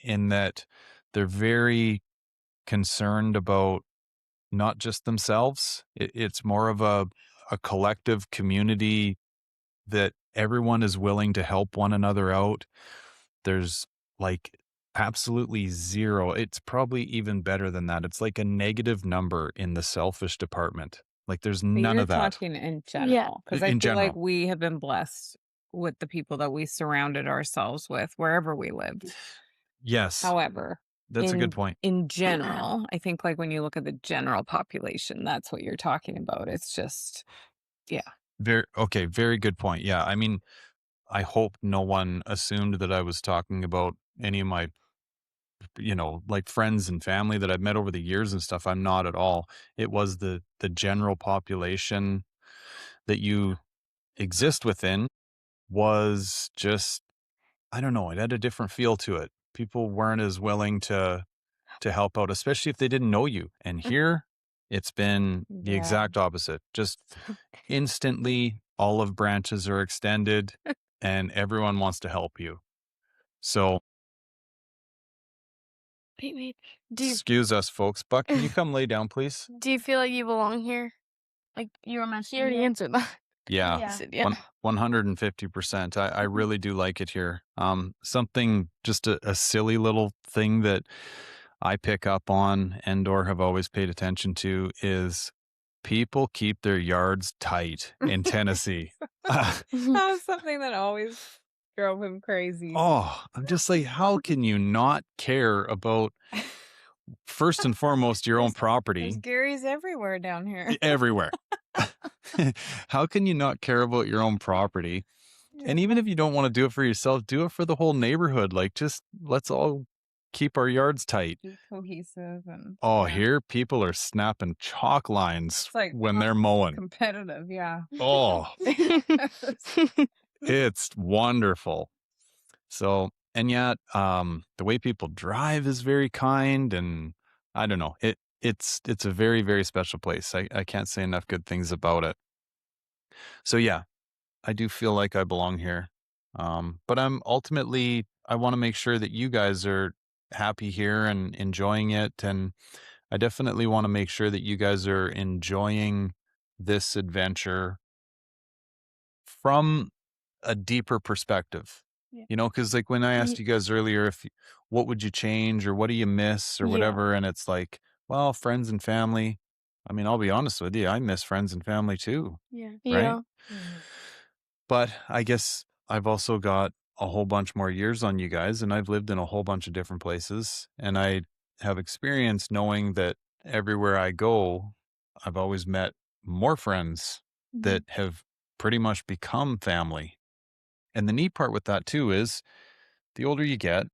in that they're very concerned about not just themselves. It's more of a collective community that everyone is willing to help one another out. There's like absolutely zero. It's probably even better than that. It's like a negative number in the selfish department. Like, there's none You're of that. talking in Yeah. general. Because I In feel like general. we have been blessed with the people that we surrounded ourselves with wherever we lived. Yes, However, that's a good point. in general, I think like when you look at the general population, that's what you're talking about. It's just, Very good point. Yeah, I mean, I hope no one assumed that I was talking about any of my, like, friends and family that I've met over the years and stuff. I'm not at all. It was the general population that you exist within was just, I don't know, it had a different feel to it. People weren't as willing to help out, especially if they didn't know you. And here, it's been the Yeah. exact opposite. Just instantly, olive branches are extended and everyone wants to help you. So Wait. Do you excuse us, folks. Buck, can you come lay down, please? do you feel like you belong here? Like you were He mentioning already it? answered that. Yeah. Yeah. He said, yeah. 150%. I really do like it here. Something, just a silly little thing that I pick up on and or have always paid attention to is people keep their yards tight in Tennessee. That was something that always drove him crazy. I'm just like, how can you not care about, first and foremost, your own There's property Gary's everywhere down here. everywhere? How can you not care about your own property? And even if you don't want to do it for yourself, do it for the whole neighborhood. Like, just let's all keep our yards tight. Be cohesive and Here people are snapping chalk lines It's like when they're mowing. competitive, yeah. It's wonderful. So, and yet, the way people drive is very kind, and I don't know. It's a very, very special place. I can't say enough good things about it. So yeah, I do feel like I belong here. But I want to make sure that you guys are happy here and enjoying it. And I definitely want to make sure that you guys are enjoying this adventure from a deeper perspective. Yeah. You know, because like when I asked you guys earlier, what would you change or what do you miss or Yeah. whatever, and it's like, well, friends and family. I mean, I'll be honest with you, I miss friends and family too, Yeah. right? Yeah. But I guess I've also got a whole bunch more years on you guys, and I've lived in a whole bunch of different places, and I have experience knowing that everywhere I go, I've always met more friends that have pretty much become family. And the neat part with that too is the older you get,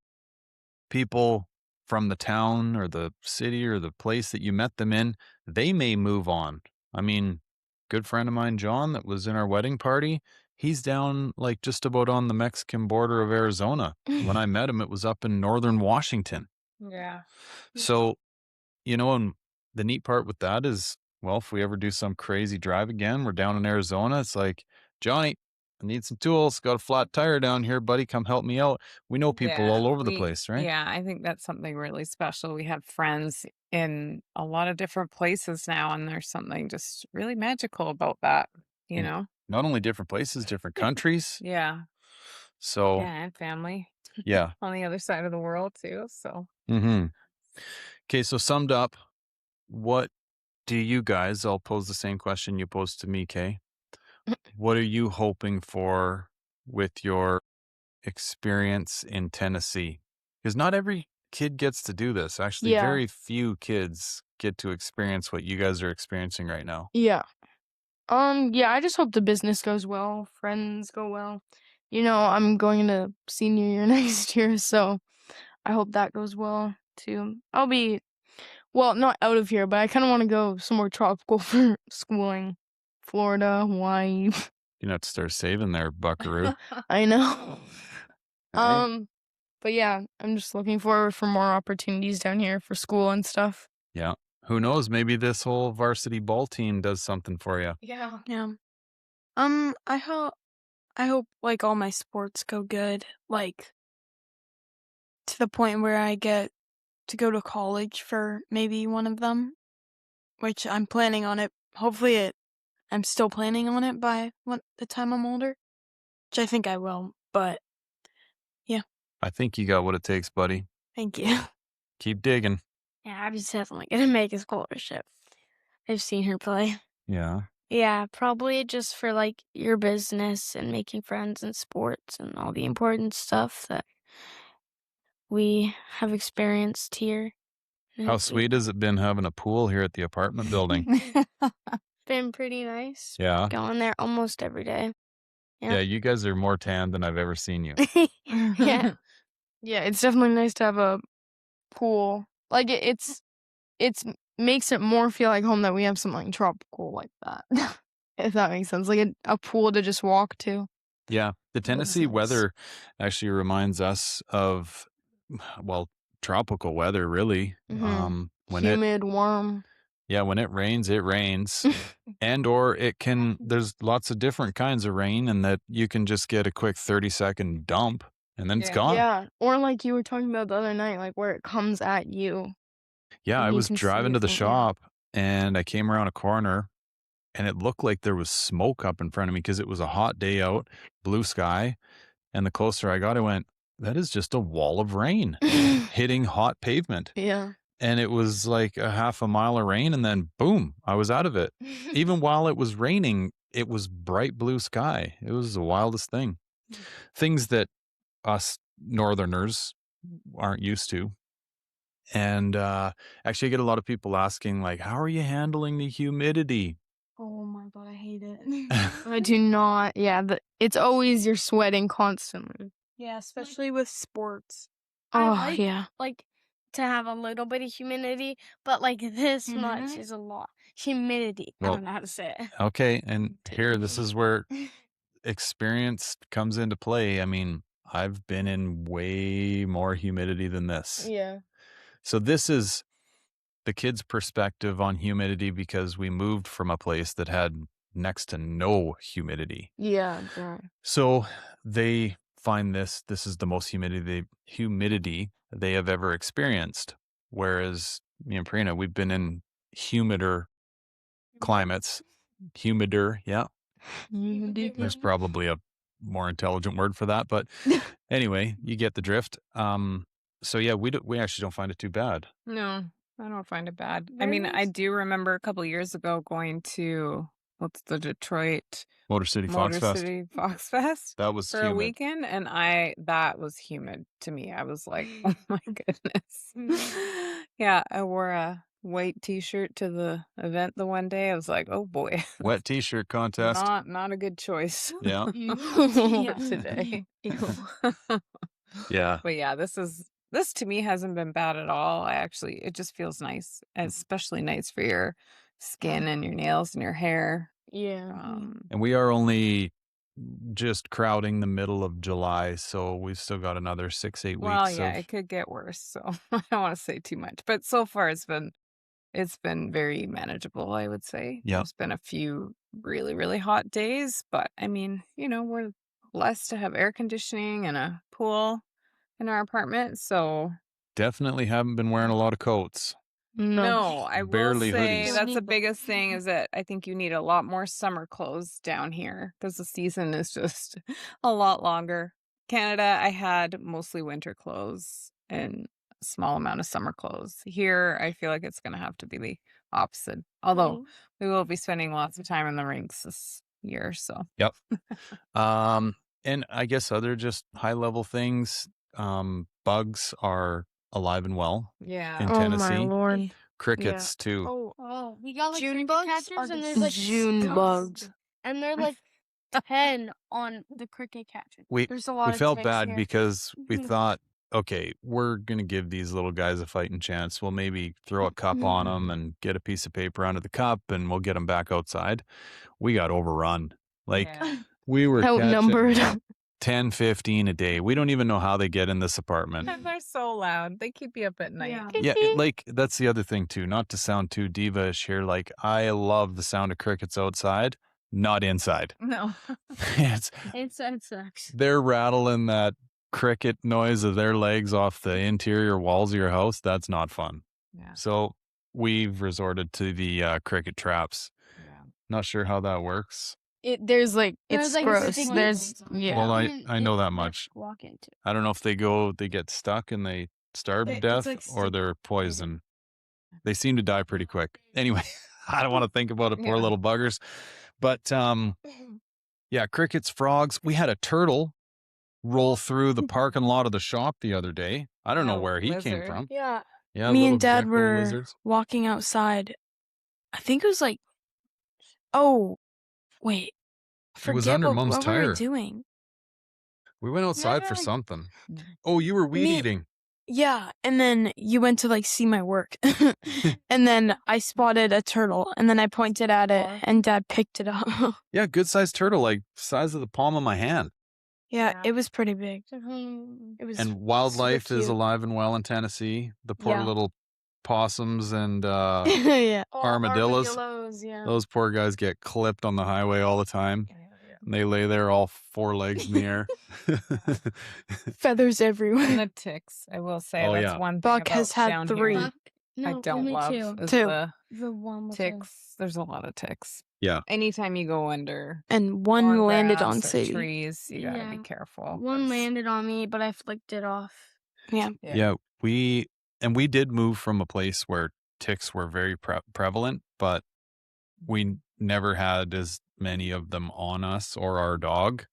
people from the town or the city or the place that you met them in, they may move on. I mean, good friend of mine, John, that was in our wedding party, he's down like just about on the Mexican border of Arizona. When I met him, it was up in northern Washington. Yeah. So, and the neat part with that is, well, if we ever do some crazy drive again, we're down in Arizona. It's like, Johnny, I need some tools. Got a flat tire down here, buddy. Come help me out. We know people all over the place, right? Yeah, I think that's something really special. We have friends in a lot of different places now, and there's something just really magical about that, you And know? not only different places, different countries. Yeah. So, Yeah, and family yeah. on the other side of the world too. So Okay, so summed up, what do you guys, I'll pose the same question you posed to me, Kay. What are you hoping for with your experience in Tennessee? Because not every kid gets to do this. Actually, Yeah. very few kids get to experience what you guys are experiencing right now. Yeah. Yeah, I just hope the business goes well, friends go well. I'm going into senior year next year, so I hope that goes well too. I'll be, well, not out of here, but I kind of want to go somewhere tropical for schooling. Florida, Hawaii. You have to start saving there, buckaroo. I know. Right? But yeah, I'm just looking forward for more opportunities down here for school and stuff. Yeah. Who knows? Maybe this whole varsity ball team does something for you. Yeah. Yeah. I hope like all my sports go good, like to the point where I get to go to college for maybe one of them, which I'm planning on it. Hopefully I'm still planning on it by the time I'm older, which I think I will, but I think you got what it takes, buddy. thank you. Keep digging. Yeah, I'm just definitely gonna make a scholarship. I've seen her play. Yeah. Yeah, probably just for like your business and making friends and sports and all the important stuff that we have experienced here. How sweet has it been having a pool here at the apartment building? Been pretty nice. Yeah. Going there almost every day. Yeah, you guys are more tan than I've ever seen you. Yeah. Yeah, it's definitely nice to have a pool. Like it's makes it more feel like home that we have something tropical like that. If that makes sense. Like a pool to just walk to. Yeah. The Tennessee nice. weather actually reminds us of, well, tropical weather, really. Mhm. When Humid, warm. when it rains, it rains. And or there's lots of different kinds of rain, and that you can just get a quick 30-second dump and then it's Yeah. gone. Yeah. Or like you were talking about the other night, like where it comes at you. Yeah, And I you was can see driving it to the from- yeah. shop and I came around a corner and it looked like there was smoke up in front of me because it was a hot day out, blue sky. And the closer I got, I went, that is just a wall of rain hitting hot pavement. Yeah. And it was like a half a mile of rain and then boom, I was out of it. Even while it was raining, it was bright blue sky. It was the wildest thing. Things that us northerners aren't used to. And actually, I get a lot of people asking, like, how are you handling the humidity? Oh my god, I hate it. I do not. Yeah. It's always you're sweating constantly. Yeah, especially with sports. I Oh, like yeah. like to have a little bit of humidity, but like this much is a lot. Humidity. I Well, don't know how to say it. Okay. And here, this is where experience comes into play. I mean, I've been in way more humidity than this. Yeah. So this is the kids' perspective on humidity because we moved from a place that had next to no humidity. Yeah. Right. So they find this is the most humidity they have ever experienced. Whereas me and Prina, we've been in humider climates. Humider, yeah. There's probably a more intelligent word for that, but anyway, you get the drift. So yeah, we actually don't find it too bad. No, I don't find it bad. I mean, I do remember a couple years ago going to what's the Detroit Motor City Fox Motor Fest. City Fox Fest That was for a humid. weekend, and that was humid to me. I was like, oh my goodness. Yeah, I wore a white T-shirt to the event the one day. I was like, oh boy, Wet T-shirt contest. not a good choice Yeah. for today. Yeah. But yeah, this to me hasn't been bad at all. It just feels nice, especially nice for your skin and your nails and your hair. Yeah. And we are only just crowding the middle of July, so we've still got another 6-8 Well, weeks yeah, of it could get worse, so I don't want to say too much. But so far it's been very manageable, I would say. Yeah. There's been a few really, really hot days, but I mean, we're blessed to have air conditioning and a pool in our apartment, so definitely haven't been wearing a lot of coats. no, I Barely will say hoodies. that's the biggest thing is that I think you need a lot more summer clothes down here because the season is just a lot longer. Canada, I had mostly winter clothes and a small amount of summer clothes. Here, I feel like it's going to have to be the opposite. Although we will be spending lots of time in the rinks this year, so. Yep. And I guess other just high level things, bugs are alive and well Yeah. in Oh my Tennessee. lord. Crickets too. Oh, we got like June cricket bugs catchers are and there's like June disgusting. bugs. And they're like 10 on the cricket catcher. We There's a lot we of felt ticks bad here. because we thought, okay, we're gonna give these little guys a fighting chance. We'll maybe throw a cup on them and get a piece of paper under the cup, and we'll get them back outside. We got overrun. Like Yeah. we were Outnumbered. catching 10, 15 a day. We don't even know how they get in this apartment. And they're so loud. They keep you up at night. Yeah. Yeah, like that's the other thing too. Not to sound too diva-ish here. Like I love the sound of crickets outside, not inside. No. It's It sucks. they're rattling that cricket noise of their legs off the interior walls of your house. That's not fun. Yeah. So we've resorted to the cricket traps. Yeah. Not sure how that works. There's like There's, it's like, gross. sticky There's things on it. yeah. Well, You I know that much. Walk into. I don't know if they get stuck and they starve to It's death like or they're poisoned. They seem to die pretty quick. Anyway, I don't want to think about it, poor Yeah. little buggers. But yeah, crickets, frogs. We had a turtle roll through the parking lot of the shop the other day. I don't know Yeah, where he came lizard. from. Yeah. Yeah, Me little and Dad gecko were lizards. walking outside. I think it was like, oh, wait. I It was forget under Mom's what we tire. were doing. We went outside for like- something. Oh, you were weed Me- eating. Yeah, and then you went to like see my work. And then I spotted a turtle and then I pointed at it and Dad picked it up. Yeah, good sized turtle, like size of the palm of my hand. Yeah, Yeah. it was pretty big. Mm. It was And wildlife is cute. alive and well in Tennessee. The poor Yeah. little possums and Yeah. armadillos. Armadillos, yeah. those poor guys get clipped on the highway all the time. They lay there all 4 legs in the air. Feathers everywhere. And the ticks. I will say Oh, that's yeah. one thing Buck about has had down 3. here Buck, no, I don't only love 2. is 2. the The one was ticks. There's a lot of ticks. Yeah. Anytime you go under And one long landed grass on or Sadie. trees, you gotta be Yeah. careful. One 'cause- landed on me, but I flicked it off. Yeah. Yeah, we did move from a place where ticks were very prevalent, but we never had as many of them on us or our dog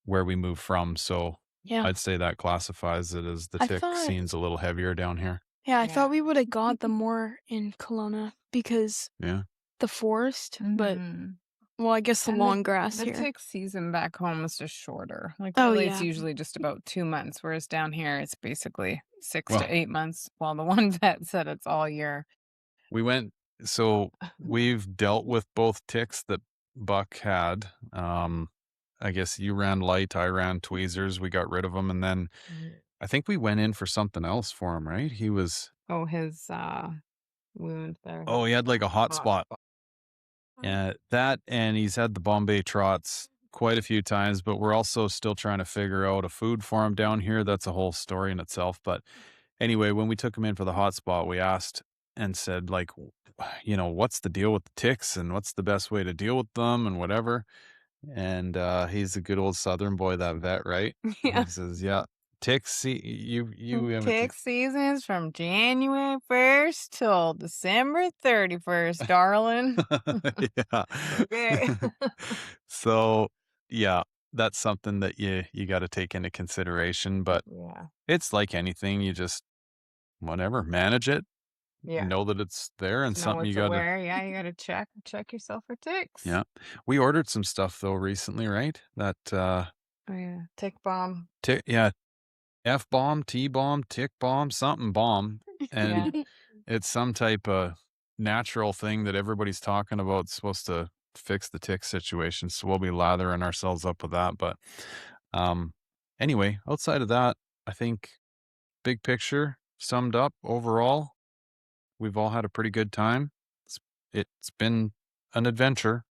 where we moved from. So Yeah. I'd say that classifies it as the I tick thought- scene's a little heavier down here. Yeah, I Yeah. thought we would have got them more in Kelowna because Yeah. the forest, but Mhm. well, I guess the And long grass The here. tick season back home is just shorter. Like, Oh, really, yeah. it's usually just about 2 months, whereas down here it's basically 6 Well- to 8 months. While the one vet said it's all year. So we've dealt with both ticks that Buck had. I guess you ran light, I ran tweezers. We got rid of them, and then I think we went in for something else for him, right? He was his wound there. he had like a hot Hot spot. And he's had the Bombay trots quite a few times, but we're also still trying to figure out a food for him down here. That's a whole story in itself. But anyway, when we took him in for the hot spot, we asked and said, like, what's the deal with the ticks and what's the best way to deal with them and whatever. And he's a good old Southern boy, that vet, right? Yeah. He says, yeah, ticks, you haven't Tick seasons from January 1st till December 31st, darling. yeah. Okay. So, yeah, that's something that you got to take into consideration, but Yeah. it's like anything, you just whatever, manage it. Yeah. Know that it's there and Know something you it's got to aware. Yeah, you gotta check yourself for ticks. Yeah. We ordered some stuff though recently, right? That Oh yeah. Tick bomb. F-bomb, T-bomb, tick bomb, something bomb. And it's some type of natural thing that everybody's talking about. It's supposed to fix the tick situation. So we'll be lathering ourselves up with that. But anyway, outside of that, I think big picture summed up overall, we've all had a pretty good time. It's been an adventure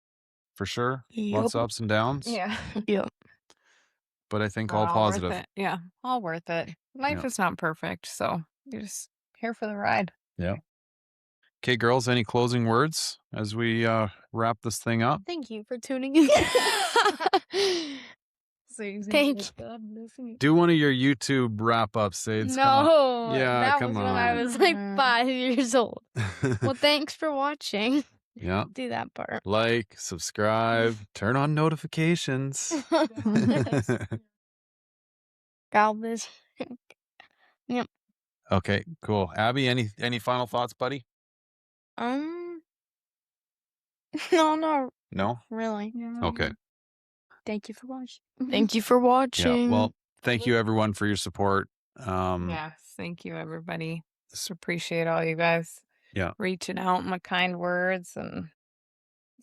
for sure. Lots of ups and downs. Yeah. Yep. But I think But all worth positive. it. Yeah. All worth it. Life Yeah. is not perfect, so you're just here for the ride. Yeah. Okay, girls, any closing words as we wrap this thing up? Thank you for tuning in. Thank you. Do one of your YouTube wrap ups, Sades. No, Yeah, that come was when I on. was like Mhm. 5 years old. Come Well, on. thanks for watching. Yeah. Do that part. Like, subscribe, turn on notifications. Got this. Okay, cool. Abby, any final thoughts, buddy? No, not No? really. Okay. Thank you for watching. Mm-hmm. Thank you for watching. Yeah. Well, thank you everyone for your support. Yes. Thank you, everybody. Just appreciate all you guys. Yeah. Reaching out and my kind words and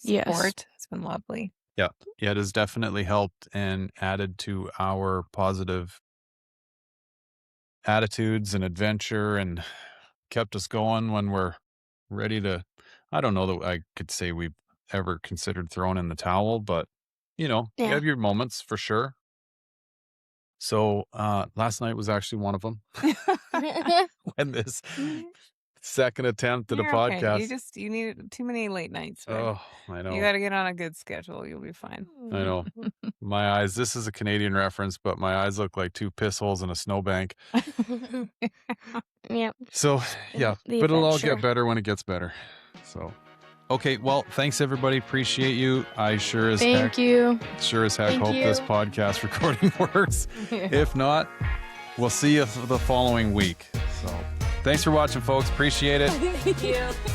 Yes. support. It's been lovely. Yeah, it has definitely helped and added to our positive attitudes and adventure and kept us going when we're ready to. I don't know that I could say we've ever considered throwing in the towel, but you Yeah. have your moments for sure. So last night was actually one of them. When this second attempt at a You're okay. podcast. You need too many late nights. Right? Oh, I know. You got to get on a good schedule. You'll be fine. I know. My eyes, this is a Canadian reference, but my eyes look like 2 piss holes in a snowbank. Yep. So, yeah, The but it'll all adventure. get better when it gets better. So, okay, well, thanks everybody. Appreciate you. I sure as Thank you. heck Thank hope this you. podcast recording works. If not, we'll see you the following week. So, thanks for watching, folks. Appreciate it. Thank you.